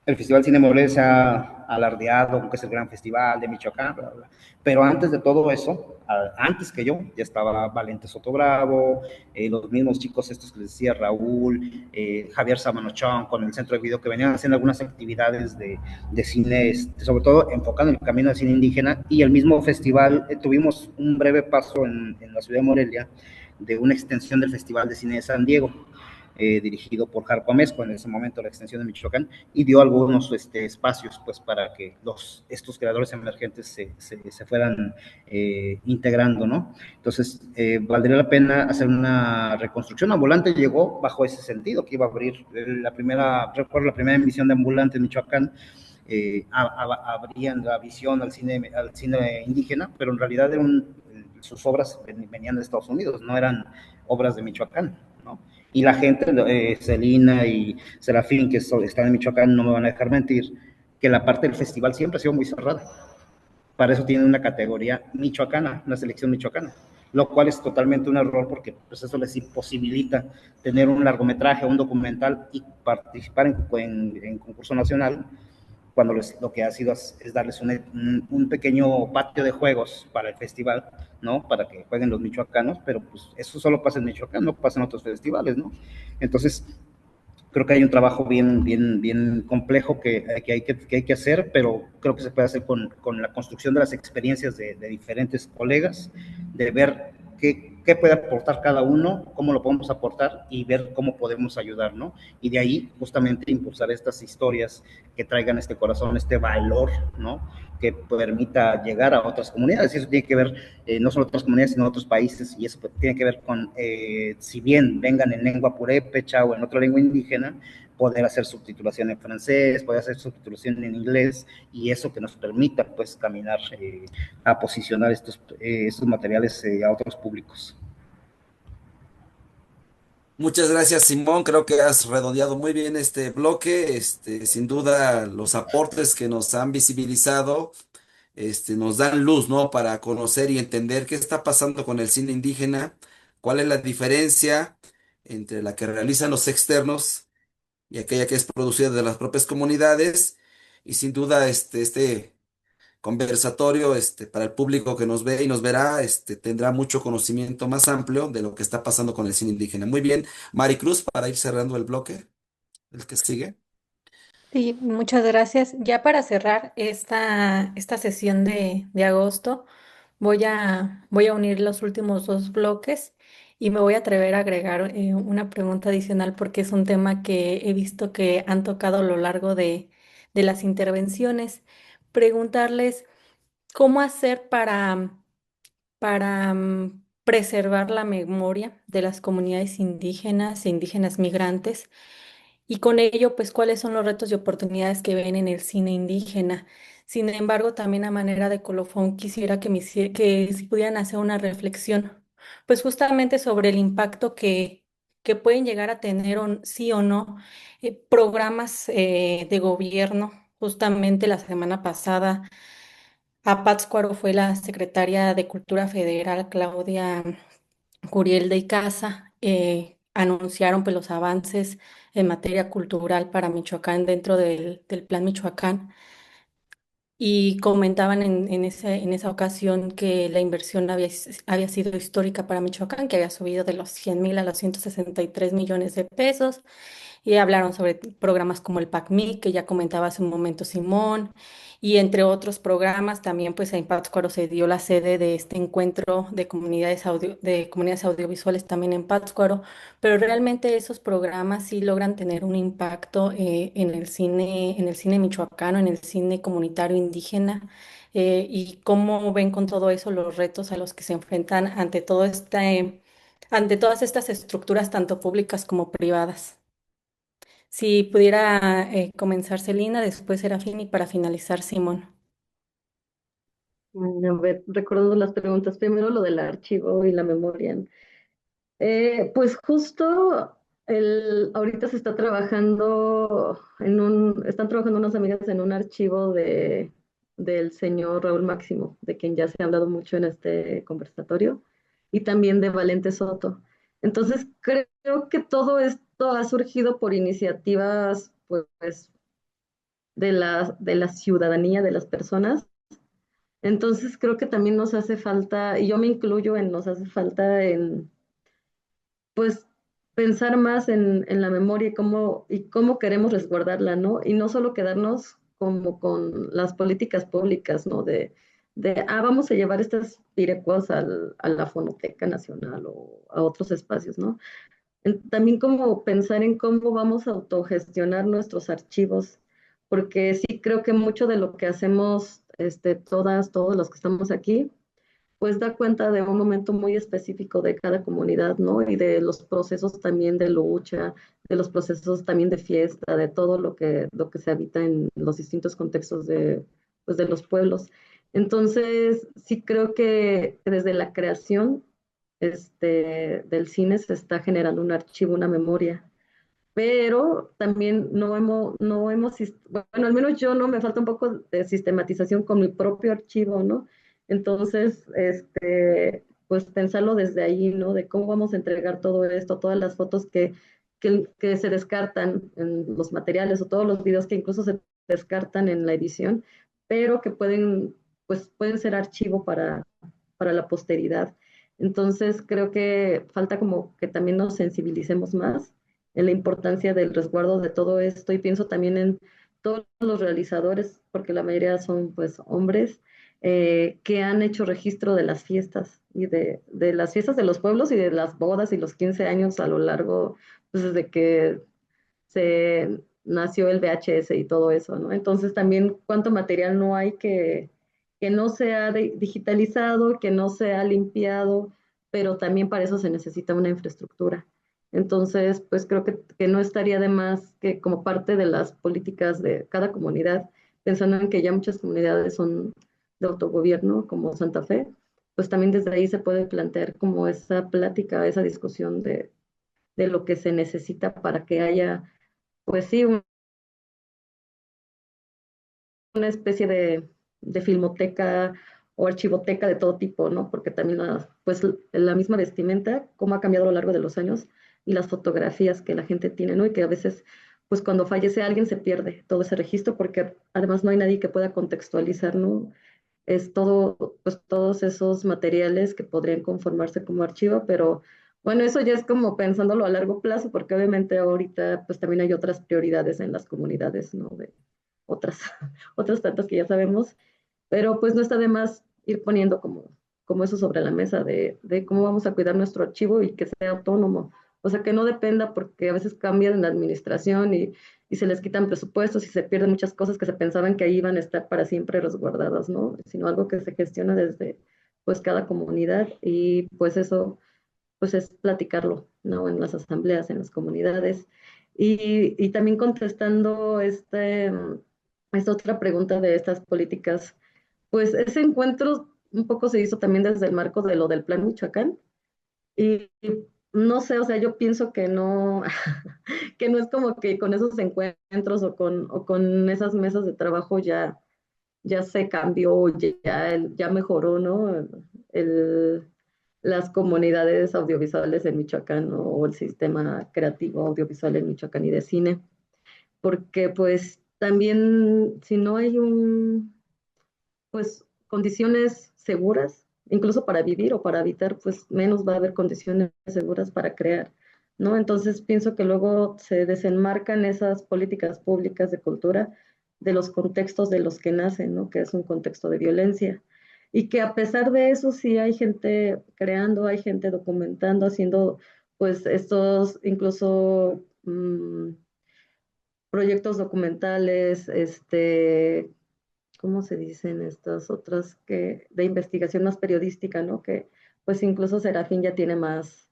Speaker 6: El Festival Cine de Morelia se ha alardeado, que es el gran festival de Michoacán, bla, bla. Pero antes de todo eso, antes que yo, ya estaba Valente Soto Bravo, los mismos chicos estos que les decía, Raúl, Javier Samanochón, con el Centro de Video, que venían haciendo algunas actividades de cine, sobre todo enfocando en el camino del cine indígena, y el mismo festival, tuvimos un breve paso en la ciudad de Morelia, de una extensión del Festival de Cine de San Diego. dirigido por Jarco Amezco, en ese momento la extensión de Michoacán, y dio algunos espacios pues para que estos creadores emergentes se fueran integrando, ¿no? Entonces, valdría la pena hacer una reconstrucción. Ambulante llegó bajo ese sentido, que iba a abrir recuerdo la primera emisión de Ambulante en Michoacán, abrían la visión al cine indígena, pero en realidad sus obras venían de Estados Unidos, no eran obras de Michoacán, ¿no? Y la gente, Celina y Serafín, que están en Michoacán, no me van a dejar mentir, que la parte del festival siempre ha sido muy cerrada. Para eso tienen una categoría michoacana, una selección michoacana, lo cual es totalmente un error porque pues, eso les imposibilita tener un largometraje, un documental y participar en concurso nacional, cuando lo que ha sido es darles un pequeño patio de juegos para el festival, ¿no? Para que jueguen los michoacanos, pero pues eso solo pasa en Michoacán, no pasa en otros festivales, ¿no? Entonces, creo que hay un trabajo bien complejo que hay que hacer, pero creo que se puede hacer con la construcción de las experiencias de diferentes colegas, de ver qué puede aportar cada uno, cómo lo podemos aportar y ver cómo podemos ayudar, ¿no? Y de ahí justamente impulsar estas historias que traigan este corazón, este valor, ¿no? Que permita llegar a otras comunidades. Y eso tiene que ver no solo otras comunidades, sino otros países, y eso tiene que ver con, si bien vengan en lengua purépecha o en otra lengua indígena, poder hacer subtitulación en francés, poder hacer subtitulación en inglés, y eso que nos permita, pues, caminar a posicionar estos materiales a otros públicos.
Speaker 4: Muchas gracias, Simón. Creo que has redondeado muy bien este bloque. Sin duda, los aportes que nos han visibilizado, nos dan luz, ¿no? Para conocer y entender qué está pasando con el cine indígena, cuál es la diferencia entre la que realizan los externos y aquella que es producida de las propias comunidades. Y sin duda, este conversatorio, para el público que nos ve y nos verá, tendrá mucho conocimiento más amplio de lo que está pasando con el cine indígena. Muy bien, Maricruz, para ir cerrando el bloque, el que sigue.
Speaker 2: Sí, muchas gracias. Ya para cerrar esta sesión de agosto, voy a unir los últimos dos bloques y me voy a atrever a agregar una pregunta adicional porque es un tema que he visto que han tocado a lo largo de las intervenciones. Preguntarles cómo hacer para preservar la memoria de las comunidades indígenas e indígenas migrantes y con ello, pues, cuáles son los retos y oportunidades que ven en el cine indígena. Sin embargo, también a manera de colofón, quisiera que si pudieran hacer una reflexión, pues justamente sobre el impacto que pueden llegar a tener, sí o no, programas de gobierno. Justamente la semana pasada, a Pátzcuaro fue la secretaria de Cultura Federal, Claudia Curiel de Icaza, anunciaron pues los avances en materia cultural para Michoacán dentro del Plan Michoacán y comentaban en esa ocasión que la inversión había sido histórica para Michoacán, que había subido de los 100,000 a los 163 millones de pesos y hablaron sobre programas como el PACMI, que ya comentaba hace un momento Simón, y entre otros programas, también pues en Pátzcuaro se dio la sede de este encuentro de comunidades audiovisuales también en Pátzcuaro, pero realmente esos programas sí logran tener un impacto en el cine michoacano, en el cine comunitario indígena. Y cómo ven con todo eso los retos a los que se enfrentan ante todas estas estructuras, tanto públicas como privadas. Si pudiera comenzar Celina, después Serafín y para finalizar Simón.
Speaker 3: A ver, recordando las preguntas, primero lo del archivo y la memoria. Pues justo ahorita se está trabajando están trabajando unas amigas en un archivo del señor Raúl Máximo, de quien ya se ha hablado mucho en este conversatorio, y también de Valente Soto. Entonces, creo que todo esto ha surgido por iniciativas, pues, de la ciudadanía, de las personas. Entonces, creo que también nos hace falta, y yo me incluyo nos hace falta pues pensar más en la memoria y cómo queremos resguardarla, ¿no? Y no solo quedarnos como con las políticas públicas, ¿no? Vamos a llevar estas pirecuas a la Fonoteca Nacional o a otros espacios, ¿no? También como pensar en cómo vamos a autogestionar nuestros archivos, porque sí creo que mucho de lo que hacemos, todos los que estamos aquí, pues da cuenta de un momento muy específico de cada comunidad, ¿no? Y de los procesos también de lucha, de los procesos también de fiesta, de todo lo que se habita en los distintos contextos de, pues, de los pueblos. Entonces, sí creo que desde la creación del cine se está generando un archivo, una memoria, pero también bueno, al menos yo no me falta un poco de sistematización con mi propio archivo, ¿no? Entonces, pues pensarlo desde ahí, ¿no? De cómo vamos a entregar todo esto, todas las fotos que se descartan en los materiales o todos los videos que incluso se descartan en la edición, pero que pues pueden ser archivo para la posteridad. Entonces, creo que falta como que también nos sensibilicemos más en la importancia del resguardo de todo esto y pienso también en todos los realizadores, porque la mayoría son pues hombres, que han hecho registro de las fiestas y de las fiestas de los pueblos y de las bodas y los 15 años a lo largo, pues desde que se nació el VHS y todo eso, ¿no? Entonces también cuánto material no hay que no se ha digitalizado, que no se ha limpiado, pero también para eso se necesita una infraestructura. Entonces, pues creo que no estaría de más que como parte de las políticas de cada comunidad, pensando en que ya muchas comunidades son de autogobierno, como Santa Fe, pues también desde ahí se puede plantear como esa plática, esa discusión de lo que se necesita para que haya, pues sí, una especie de filmoteca o archivoteca de todo tipo, ¿no? Porque también pues la misma vestimenta, cómo ha cambiado a lo largo de los años y las fotografías que la gente tiene, ¿no? Y que a veces, pues cuando fallece alguien se pierde todo ese registro porque además no hay nadie que pueda contextualizar, ¿no? Es todo, pues todos esos materiales que podrían conformarse como archivo, pero bueno, eso ya es como pensándolo a largo plazo, porque obviamente ahorita pues también hay otras prioridades en las comunidades, ¿no? De otras, otras tantas que ya sabemos, pero pues no está de más ir poniendo como eso sobre la mesa de cómo vamos a cuidar nuestro archivo y que sea autónomo. O sea, que no dependa porque a veces cambian en la administración y se les quitan presupuestos y se pierden muchas cosas que se pensaban que ahí iban a estar para siempre resguardadas, ¿no? Sino algo que se gestiona desde pues cada comunidad y pues eso pues es platicarlo, ¿no? En las asambleas, en las comunidades. Y también contestando esta otra pregunta de estas políticas, pues ese encuentro un poco se hizo también desde el marco de lo del Plan Michoacán. Y no sé, o sea, yo pienso que no, que no es como que con esos encuentros o con esas mesas de trabajo ya se cambió, ya mejoró, ¿no? El, las comunidades audiovisuales en Michoacán, ¿no? O el sistema creativo audiovisual en Michoacán y de cine, porque pues también si no hay pues condiciones seguras, incluso para vivir o para habitar, pues menos va a haber condiciones seguras para crear, ¿no? Entonces pienso que luego se desenmarcan esas políticas públicas de cultura de los contextos de los que nacen, ¿no? Que es un contexto de violencia. Y que a pesar de eso sí hay gente creando, hay gente documentando, haciendo pues estos incluso proyectos documentales, ¿cómo se dicen estas otras que de investigación más periodística, ¿no? Que pues incluso Serafín ya tiene más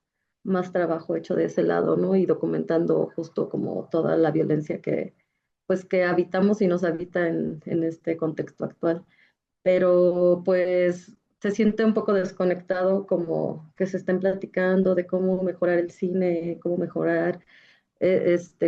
Speaker 3: trabajo hecho de ese lado, ¿no? Y documentando justo como toda la violencia que pues que habitamos y nos habita en este contexto actual. Pero pues se siente un poco desconectado como que se estén platicando de cómo mejorar el cine, cómo mejorar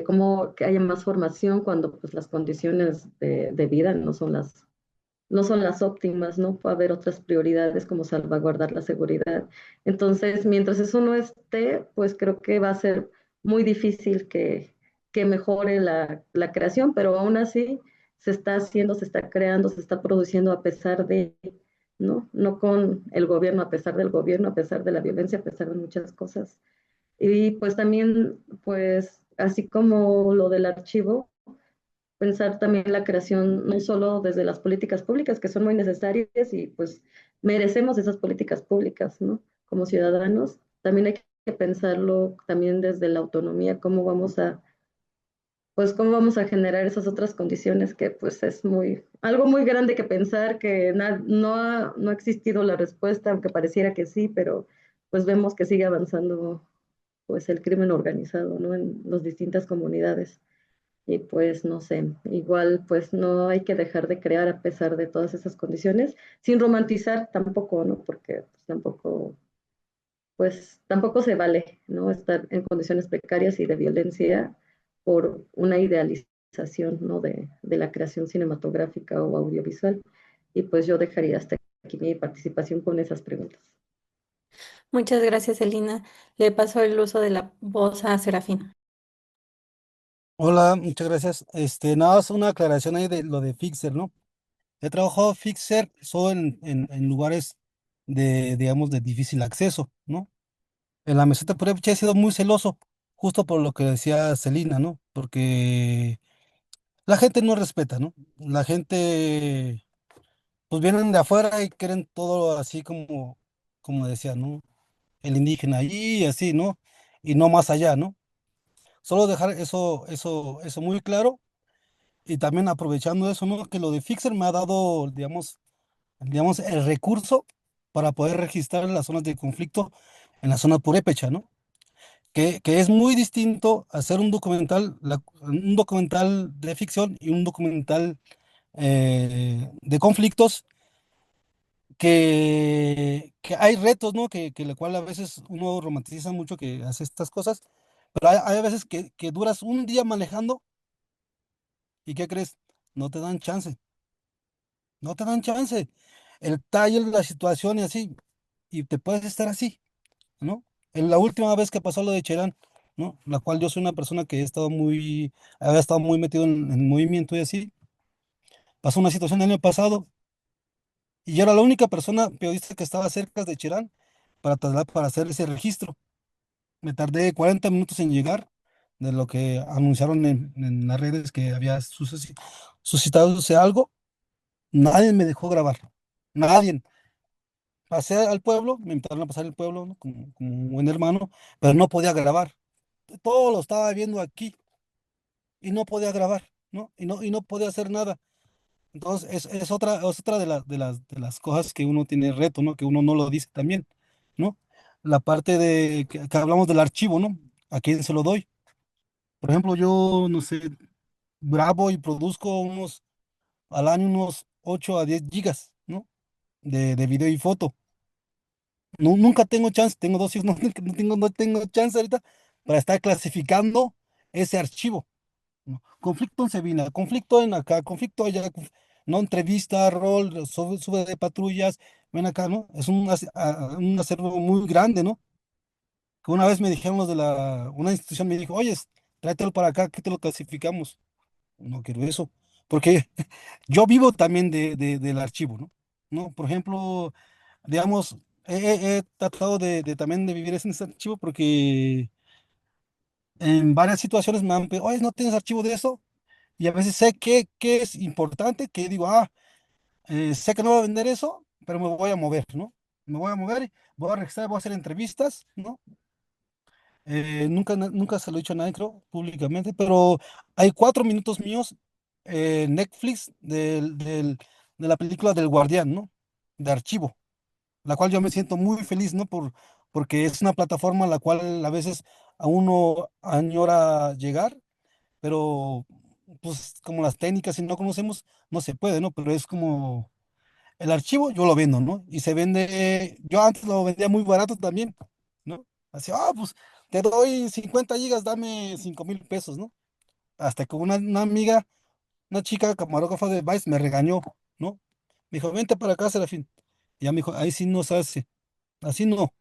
Speaker 3: cómo que haya más formación cuando pues las condiciones de vida no son las óptimas, ¿no? Puede haber otras prioridades como salvaguardar la seguridad. Entonces, mientras eso no esté, pues creo que va a ser muy difícil que mejore la creación, pero aún así se está haciendo, se está creando, se está produciendo a pesar de, ¿no? No con el gobierno, a pesar del gobierno, a pesar de la violencia, a pesar de muchas cosas. Y pues también, pues así como lo del archivo, pensar también la creación no solo desde las políticas públicas, que son muy necesarias y pues merecemos esas políticas públicas, ¿no? Como ciudadanos, también hay que pensarlo también desde la autonomía, cómo vamos a, pues cómo vamos a generar esas otras condiciones que pues es algo muy grande que pensar, que no ha existido la respuesta, aunque pareciera que sí, pero pues vemos que sigue avanzando pues el crimen organizado, ¿no? En las distintas comunidades. Y pues no sé, igual pues no hay que dejar de crear a pesar de todas esas condiciones, sin romantizar tampoco, ¿no? Porque pues tampoco se vale, ¿no? Estar en condiciones precarias y de violencia por una idealización, ¿no? De la creación cinematográfica o audiovisual. Y pues yo dejaría hasta aquí mi participación con esas preguntas.
Speaker 2: Muchas gracias, Elina. Le paso el uso de la voz a Serafín.
Speaker 5: Hola, muchas gracias. Nada más una aclaración ahí de lo de Fixer, ¿no? He trabajado Fixer solo en lugares digamos, de difícil acceso, ¿no? En la meseta purépecha he sido muy celoso, justo por lo que decía Celina, ¿no? Porque la gente no respeta, ¿no? La gente, pues vienen de afuera y quieren todo así como decía, ¿no? El indígena allí y así, ¿no? Y no más allá, ¿no? Solo dejar eso muy claro y también aprovechando eso, ¿no? Que lo de Fixer me ha dado, digamos, el recurso para poder registrar las zonas de conflicto en la zona purépecha, ¿no? Que es muy distinto hacer un documental de ficción y un documental de conflictos que hay retos, ¿no? Que la cual a veces uno romantiza mucho que hace estas cosas, pero hay a veces que duras un día manejando y ¿qué crees? No te dan chance, no te dan chance. El taller, la situación y así, y te puedes estar así, ¿no? En la última vez que pasó lo de Cherán, ¿no? La cual yo soy una persona que había estado muy metido en movimiento y así, pasó una situación el año pasado y yo era la única persona periodista que estaba cerca de Cherán para hacer ese registro. Me tardé 40 minutos en llegar de lo que anunciaron en las redes que había suscitado algo. Nadie me dejó grabar. Nadie. Pasé al pueblo, me invitaron a pasar el pueblo, ¿no? Como un buen hermano, pero no podía grabar. Todo lo estaba viendo aquí y no podía grabar, ¿no? Y no podía hacer nada. Entonces, es otra de las cosas que uno tiene reto, ¿no? Que uno no lo dice también, ¿no? La parte de que hablamos del archivo, ¿no? ¿A quién se lo doy? Por ejemplo, yo, no sé, grabo y produzco al año unos 8 a 10 gigas, ¿no? De video y foto. Nunca tengo chance, tengo dos hijos, no tengo chance ahorita para estar clasificando ese archivo, ¿no? Conflicto en Sevilla, conflicto en acá, conflicto allá, no entrevista, rol, sube de patrullas, ven acá, ¿no? Es un acervo muy grande, ¿no? Que una vez me dijeron una institución me dijo, oye, tráetelo para acá, que te lo clasificamos. No quiero eso, porque yo vivo también del archivo, ¿no? ¿No? Por ejemplo, digamos, he tratado de también de vivir en ese archivo porque en varias situaciones me han pedido, oye, ¿no tienes archivo de eso? Y a veces sé que es importante, que digo, sé que no voy a vender eso, pero me voy a mover, ¿no? Me voy a mover, voy a registrar, voy a hacer entrevistas, ¿no? Nunca se lo he dicho a nadie, creo, públicamente, pero hay 4 minutos míos en Netflix de la película del Guardián, ¿no? De archivo, la cual yo me siento muy feliz, ¿no? Porque es una plataforma a la cual a veces a uno añora llegar, pero pues como las técnicas, si no conocemos, no se puede, ¿no? Pero es como el archivo, yo lo vendo, ¿no? Y se vende, yo antes lo vendía muy barato también, ¿no? Así, pues te doy 50 gigas, dame 5,000 pesos, ¿no? Hasta que una amiga, una chica camarógrafa de Vice me regañó, ¿no? Me dijo, vente para acá, Serafín. Y ya me dijo, ahí sí no se hace, así no.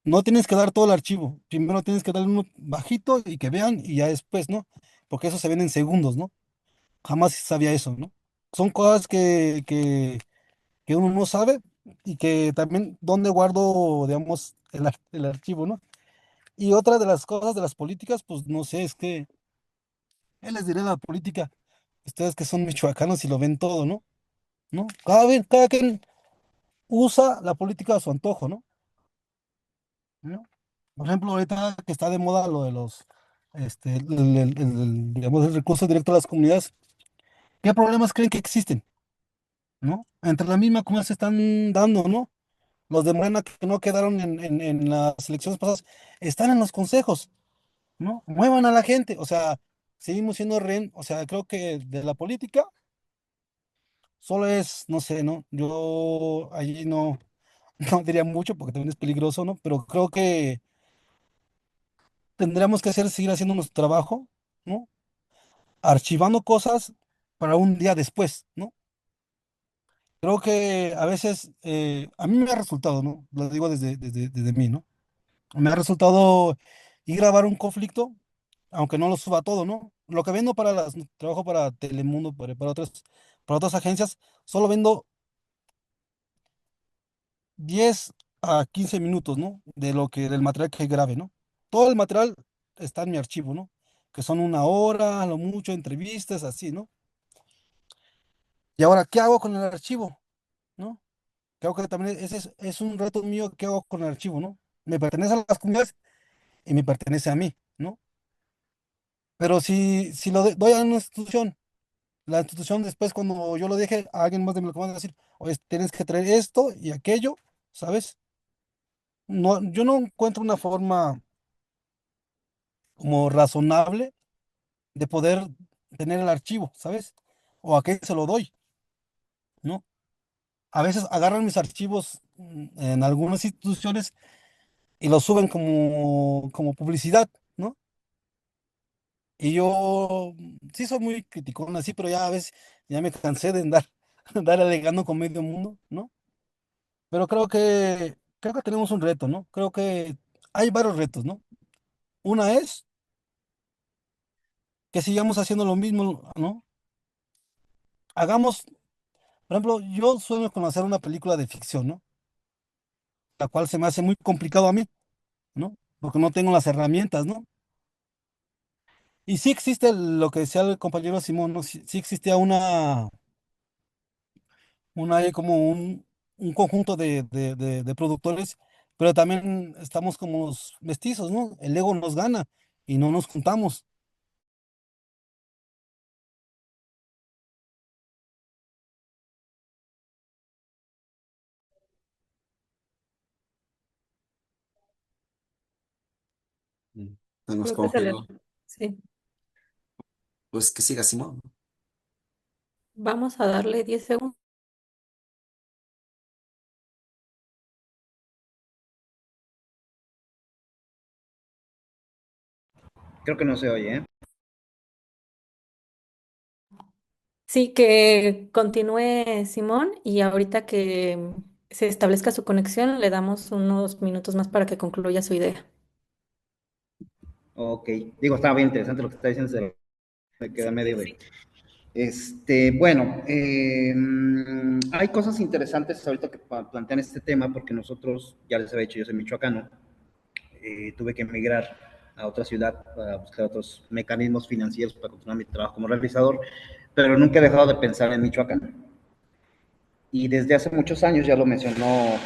Speaker 5: No tienes que dar todo el archivo. Primero tienes que darle uno bajito y que vean y ya después, ¿no? Porque eso se vende en segundos, ¿no? Jamás sabía eso, ¿no? Son cosas que uno no sabe y que también dónde guardo, digamos, el archivo, ¿no? Y otra de las cosas de las políticas, pues no sé, es que, ¿qué les diré de la política? Ustedes que son michoacanos y lo ven todo, ¿no? ¿No? Cada quien usa la política a su antojo, ¿no? ¿No? Por ejemplo, ahorita que está de moda lo de los, digamos, el recurso directo a las comunidades, ¿qué problemas creen que existen? ¿No? Entre la misma comunidad se están dando, ¿no? Los de Morena que no quedaron en las elecciones pasadas están en los consejos, ¿no? Muevan a la gente, o sea, seguimos siendo rehén, o sea, creo que de la política solo es, no sé, ¿no? Yo allí no, no diría mucho porque también es peligroso, ¿no? Pero creo que tendríamos que hacer, seguir haciendo nuestro trabajo, ¿no? Archivando cosas para un día después, ¿no? Creo que a veces, a mí me ha resultado, ¿no? Lo digo desde mí, ¿no? Me ha resultado ir a grabar un conflicto, aunque no lo suba todo, ¿no? Lo que vendo para las, trabajo para Telemundo, para otras agencias, solo vendo 10 a 15 minutos, ¿no? Del material que grabe, ¿no? Todo el material está en mi archivo, ¿no? Que son una hora, a lo mucho, entrevistas, así, ¿no? Y ahora, ¿qué hago con el archivo? ¿No? Creo que también ese es un reto mío, ¿qué hago con el archivo? ¿No? Me pertenece a las comunidades y me pertenece a mí, ¿no? Pero si doy a una institución, la institución después cuando yo lo deje, a alguien más de mi lo va a decir, oye, tienes que traer esto y aquello, ¿sabes? No, yo no encuentro una forma como razonable de poder tener el archivo, ¿sabes? O a qué se lo doy, ¿no? A veces agarran mis archivos en algunas instituciones y los suben como publicidad, ¿no? Y yo sí soy muy criticón así, pero ya a veces ya me cansé de andar, andar alegando con medio mundo, ¿no? Pero creo que tenemos un reto, ¿no? Creo que hay varios retos, ¿no? Una es que sigamos haciendo lo mismo, ¿no? Hagamos, por ejemplo, yo sueño con hacer una película de ficción, ¿no? La cual se me hace muy complicado a mí, ¿no? Porque no tengo las herramientas, ¿no? Y sí existe lo que decía el compañero Simón, ¿no? Sí, sí existía como un conjunto de productores, pero también estamos como los mestizos, ¿no? El ego nos gana y no nos juntamos.
Speaker 4: Mm. Se nos
Speaker 2: Creo que se le...
Speaker 4: congeló.
Speaker 2: Sí.
Speaker 4: Pues que siga Simón.
Speaker 2: Vamos a darle 10 segundos.
Speaker 6: Creo que no se oye, ¿eh?
Speaker 2: Sí, que continúe Simón y ahorita que se establezca su conexión, le damos unos minutos más para que concluya su idea.
Speaker 6: Ok, digo, estaba bien interesante lo que está diciendo, se me queda
Speaker 2: Sí.
Speaker 6: medio de... Bueno, hay cosas interesantes ahorita que plantean este tema, porque nosotros, ya les había dicho, yo soy michoacano, tuve que emigrar a otra ciudad para buscar otros mecanismos financieros para continuar mi trabajo como realizador, pero nunca he dejado de pensar en Michoacán. Y desde hace muchos años, ya lo mencionó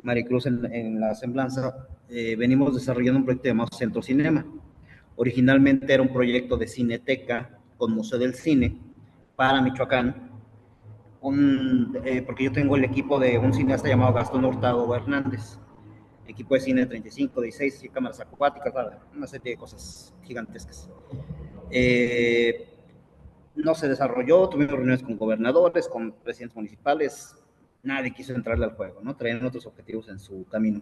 Speaker 6: Maricruz en la semblanza, venimos desarrollando un proyecto llamado Centro Cinema. Originalmente era un proyecto de cineteca con Museo del Cine para Michoacán, porque yo tengo el equipo de un cineasta llamado Gastón Hurtado Hernández, equipo de cine 35, 16, y cámaras acuáticas, una serie de cosas gigantescas. Eh, no se desarrolló, tuvimos reuniones con gobernadores, con presidentes municipales, nadie quiso entrarle al juego, ¿no? Traían otros objetivos en su camino.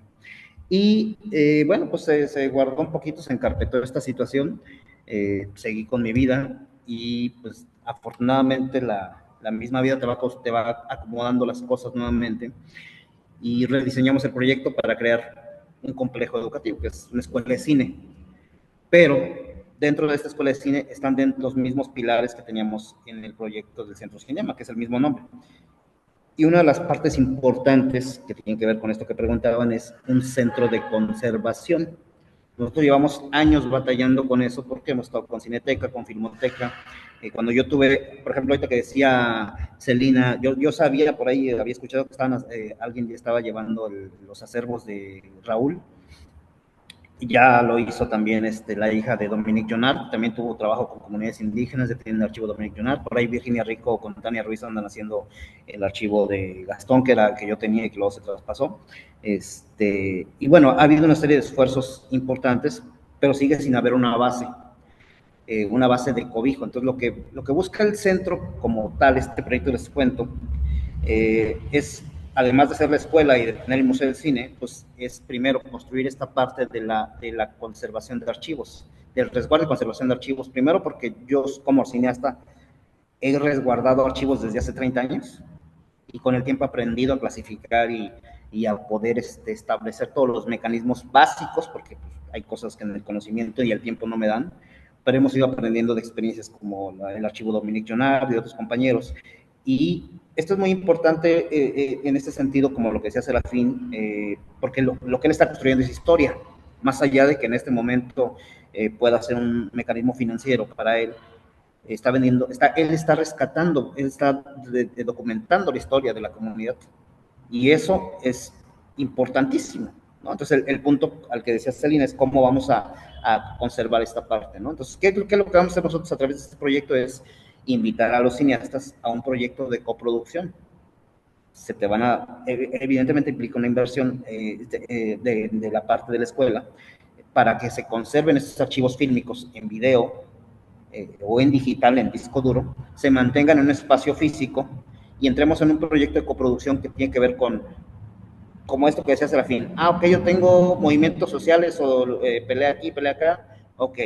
Speaker 6: Y bueno, pues se guardó un poquito, se encarpetó esta situación, seguí con mi vida y pues afortunadamente la misma vida te va acomodando las cosas nuevamente y rediseñamos el proyecto para crear un complejo educativo, que es una escuela de cine. Pero dentro de esta escuela de cine están los mismos pilares que teníamos en el proyecto del Centro Cinema, que es el mismo nombre. Y una de las partes importantes que tienen que ver con esto que preguntaban es un centro de conservación. Nosotros llevamos años batallando con eso porque hemos estado con Cineteca, con Filmoteca. Cuando yo tuve, por ejemplo, ahorita que decía Celina, yo sabía por ahí, había escuchado que alguien estaba llevando los acervos de Raúl, Ya lo hizo también la hija de Dominique Jonard, también tuvo trabajo con comunidades indígenas, ya tiene el archivo Dominique Jonard. Por ahí Virginia Rico con Tania Ruiz andan haciendo el archivo de Gastón, que era el que yo tenía y que luego se traspasó. Y bueno, ha habido una serie de esfuerzos importantes, pero sigue sin haber una base de cobijo. Entonces, lo que busca el centro como tal, este proyecto les cuento, es, además de ser la escuela y de tener el Museo del Cine, pues es primero construir esta parte de la conservación de archivos, del resguardo y conservación de archivos, primero porque yo como cineasta he resguardado archivos desde hace 30 años y con el tiempo he aprendido a clasificar y a poder establecer todos los mecanismos básicos, porque pues, hay cosas que en el conocimiento y el tiempo no me dan, pero hemos ido aprendiendo de experiencias como el archivo Dominique Jonard y de otros compañeros. Y esto es muy importante en este sentido, como lo que decía Serafín, porque lo que él está construyendo es historia, más allá de que en este momento pueda ser un mecanismo financiero para él, está vendiendo, él está rescatando, él está documentando la historia de la comunidad. Y eso es importantísimo, ¿no? Entonces, el punto al que decía Celina es cómo vamos a conservar esta parte, ¿no? Entonces, ¿qué es lo que vamos a hacer nosotros a través de este proyecto? Es invitar a los cineastas a un proyecto de coproducción. Evidentemente implica una inversión de la parte de la escuela para que se conserven estos archivos fílmicos en video o en digital, en disco duro, se mantengan en un espacio físico y entremos en un proyecto de coproducción que tiene que ver con, como esto que decía Serafín, ok, yo tengo movimientos sociales o pelea aquí, pelea acá, ok.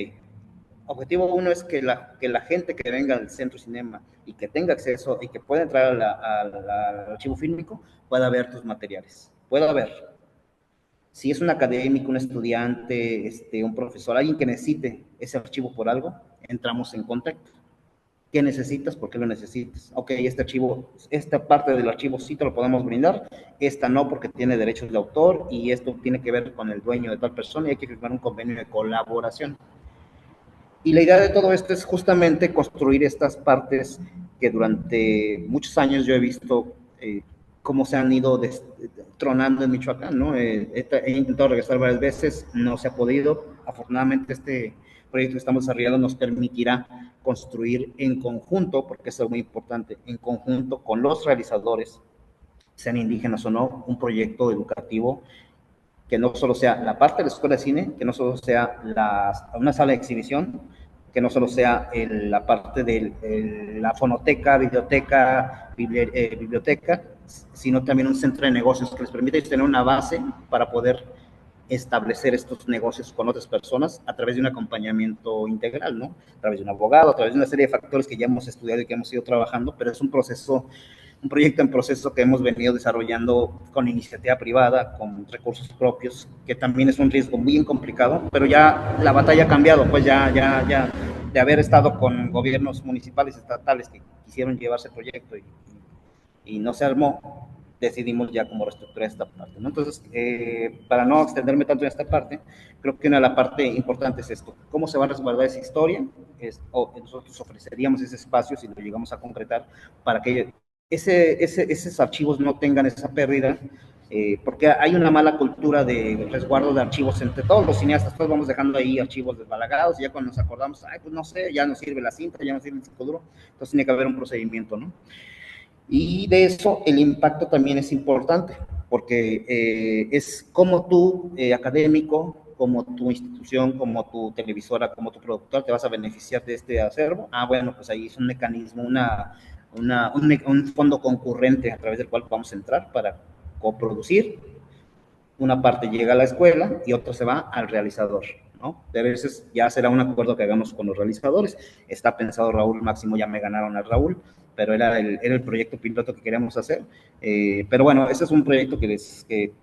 Speaker 6: Objetivo uno es que la gente que venga al centro cinema y que tenga acceso y que pueda entrar al archivo fílmico pueda ver tus materiales, pueda ver. Si es un académico, un estudiante, un profesor, alguien que necesite ese archivo por algo, entramos en contacto. ¿Qué necesitas? ¿Por qué lo necesitas? Ok, este archivo, esta parte del archivo sí te lo podemos brindar, esta no porque tiene derechos de autor y esto tiene que ver con el dueño de tal persona y hay que firmar un convenio de colaboración. Y la idea de todo esto es justamente construir estas partes que durante muchos años yo he visto cómo se han ido tronando en Michoacán, ¿no? He intentado regresar varias veces, no se ha podido. Afortunadamente este proyecto que estamos desarrollando nos permitirá construir en conjunto, porque eso es muy importante, en conjunto con los realizadores, sean indígenas o no, un proyecto educativo que no solo sea la parte de la escuela de cine, que no solo sea una sala de exhibición, que no solo sea la parte de la fonoteca, biblioteca, sino también un centro de negocios que les permite tener una base para poder establecer estos negocios con otras personas a través de un acompañamiento integral, ¿no? A través de un abogado, a través de una serie de factores que ya hemos estudiado y que hemos ido trabajando, pero es un proyecto en proceso que hemos venido desarrollando con iniciativa privada, con recursos propios, que también es un riesgo bien complicado, pero ya la batalla ha cambiado, pues ya de haber estado con gobiernos municipales, estatales que quisieron llevarse el proyecto y no se armó, decidimos ya como reestructurar esta parte, ¿no? Entonces, para no extenderme tanto en esta parte, creo que una de las partes importantes es esto, cómo se va a resguardar esa historia, nosotros ofreceríamos ese espacio, si lo llegamos a concretar, para que esos archivos no tengan esa pérdida, porque hay una mala cultura de resguardo de archivos entre todos los cineastas, todos vamos dejando ahí archivos desbalagados, y ya cuando nos acordamos, ay, pues no sé, ya no sirve la cinta, ya no sirve el disco duro, entonces tiene que haber un procedimiento, ¿no? Y de eso el impacto también es importante, porque es como tú, académico, como tu institución, como tu televisora, como tu productor, te vas a beneficiar de este acervo. Ah, bueno, pues ahí es un mecanismo, un fondo concurrente a través del cual vamos a entrar para coproducir. Una parte llega a la escuela y otra se va al realizador, ¿no? De veces ya será un acuerdo que hagamos con los realizadores. Está pensado Raúl Máximo, ya me ganaron a Raúl, pero era el proyecto piloto que queríamos hacer. Pero bueno, ese es un proyecto que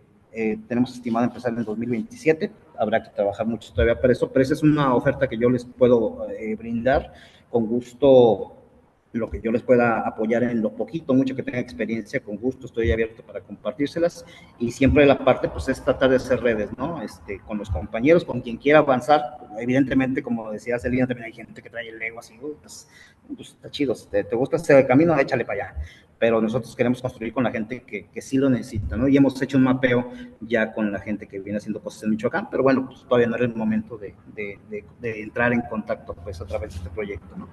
Speaker 6: tenemos estimado empezar en el 2027. Habrá que trabajar mucho todavía para eso, pero esa es una oferta que yo les puedo brindar con gusto. lo que yo les pueda apoyar en lo poquito, mucho que tenga experiencia, con gusto estoy abierto para compartírselas, y siempre la parte pues es tratar de hacer redes, ¿no? Con los compañeros, con quien quiera avanzar. Evidentemente, como decía Celina, también hay gente que trae el ego así, pues está chido, si te gusta ese camino, échale para allá, pero nosotros queremos construir con la gente que sí lo necesita, ¿no? Y hemos hecho un mapeo ya con la gente que viene haciendo cosas en Michoacán, pero bueno, pues todavía no era el momento de entrar en contacto pues a través de este proyecto, ¿no?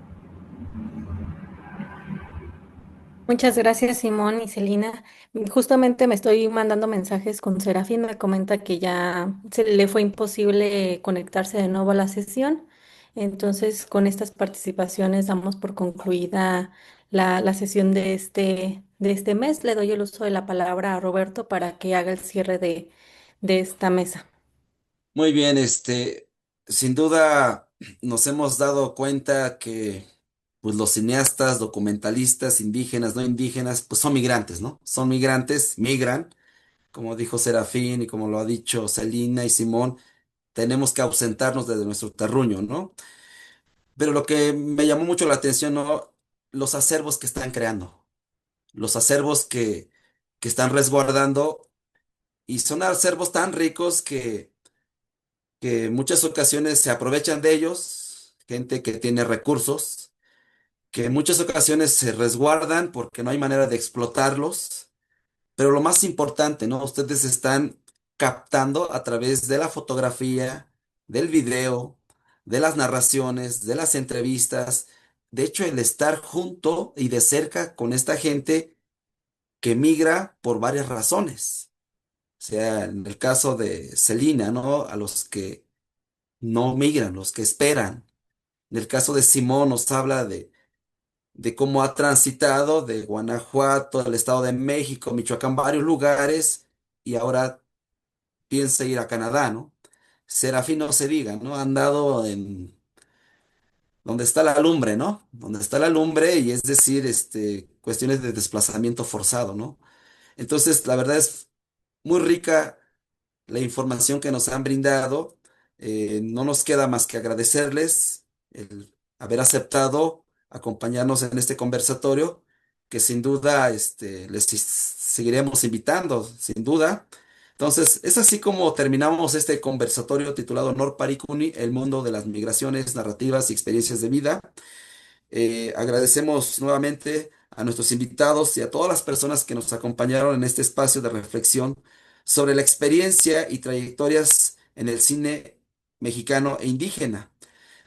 Speaker 2: Muchas gracias, Simón y Celina. Justamente me estoy mandando mensajes con Serafín, me comenta que ya se le fue imposible conectarse de nuevo a la sesión. Entonces, con estas participaciones damos por concluida la sesión de este mes. Le doy el uso de la palabra a Roberto para que haga el cierre de esta mesa.
Speaker 4: Muy bien, sin duda nos hemos dado cuenta que pues los cineastas, documentalistas, indígenas, no indígenas, pues son migrantes, ¿no? Son migrantes, migran, como dijo Serafín y como lo ha dicho Celina y Simón, tenemos que ausentarnos desde nuestro terruño, ¿no? Pero lo que me llamó mucho la atención, ¿no? Los acervos que están creando, los acervos que están resguardando, y son acervos tan ricos que en muchas ocasiones se aprovechan de ellos, gente que tiene recursos, que en muchas ocasiones se resguardan porque no hay manera de explotarlos. Pero lo más importante, ¿no? Ustedes están captando a través de la fotografía, del video, de las narraciones, de las entrevistas. De hecho, el estar junto y de cerca con esta gente que migra por varias razones. O sea, en el caso de Celina, ¿no? A los que no migran, los que esperan. En el caso de Simón nos habla de cómo ha transitado de Guanajuato, el Estado de México, Michoacán, varios lugares, y ahora piensa ir a Canadá, ¿no? Serafín no se diga, ¿no? Ha andado en donde está la lumbre, ¿no? Donde está la lumbre, y es decir, cuestiones de desplazamiento forzado, ¿no? Entonces, la verdad es muy rica la información que nos han brindado. No nos queda más que agradecerles el haber aceptado acompañarnos en este conversatorio, que sin duda seguiremos invitando, sin duda. Entonces, es así como terminamos este conversatorio titulado Nor Parikuni, el mundo de las migraciones, narrativas y experiencias de vida. Agradecemos nuevamente a nuestros invitados y a todas las personas que nos acompañaron en este espacio de reflexión sobre la experiencia y trayectorias en el cine mexicano e indígena.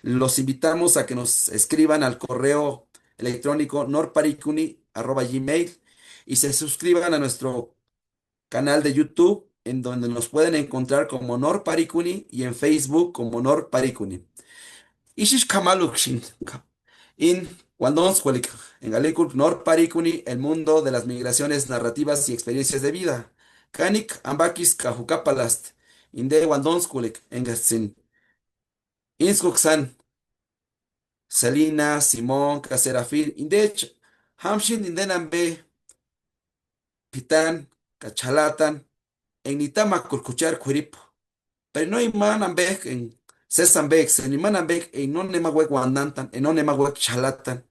Speaker 4: Los invitamos a que nos escriban al correo electrónico norparicuni@gmail, y se suscriban a nuestro canal de YouTube, en donde nos pueden encontrar como Norparicuni, y en Facebook como Norparicuni. Ishish Kamalukshin. In Wandonskualik, en Galikuk Nor Parikuni, el mundo de las migraciones narrativas y experiencias de vida. Kanik Ambakis Kahukapalast, Inde Wandonskulik, en Gatsin. Inskuksan, Selina, Simón, Caserafil, Indech, Hamshin, Indenambe, Pitan, Cachalatan, en Nitama Kurkuchar Kurip. Pero no hay manambek en Sesambek, en Imanambek, en non nemawek wandantan, en non nemawek chalatan.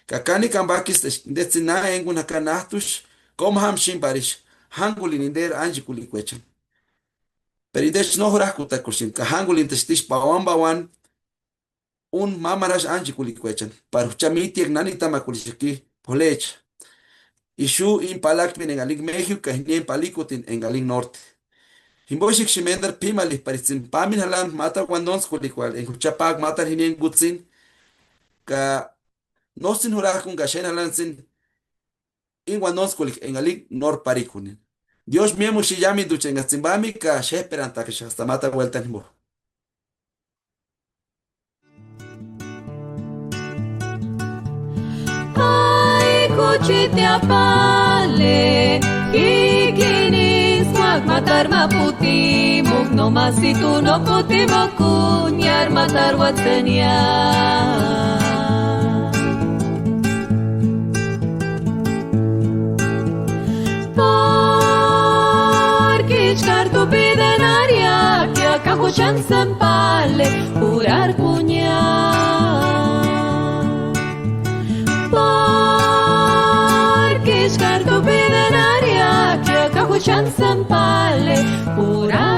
Speaker 4: Kakani kambakis destina enguna kanahtush, kom hamshin parish, hangulin inder anjikuli kwechan. Pero indech no horas kutakushin, kahangulin testish bawan bawan, un mamarash anjikuli kwechan. Paruchamiti nani tamakulishiki, polech. Ishu in palakmin en Galig México, kahinin palikutin en Galig Norte. Himboshik shimender pimali paritsin pamin halam matar kwandons kulikwal en huchapag matar hinin gutsin ka nosin hurakun gashen halansin in wandons kulik en alik nor parikunin. Dios mío mushiyami duchen gatzimbami ka sheperan takish hasta mata vuelta himbo.
Speaker 1: Ai kuchite apale, kikinis matar maputi, no masitu no puti mokunyar matar watsania. Porque tu piden aria, que acá chan sempale, jurar cuñar. kakushan sampale, pura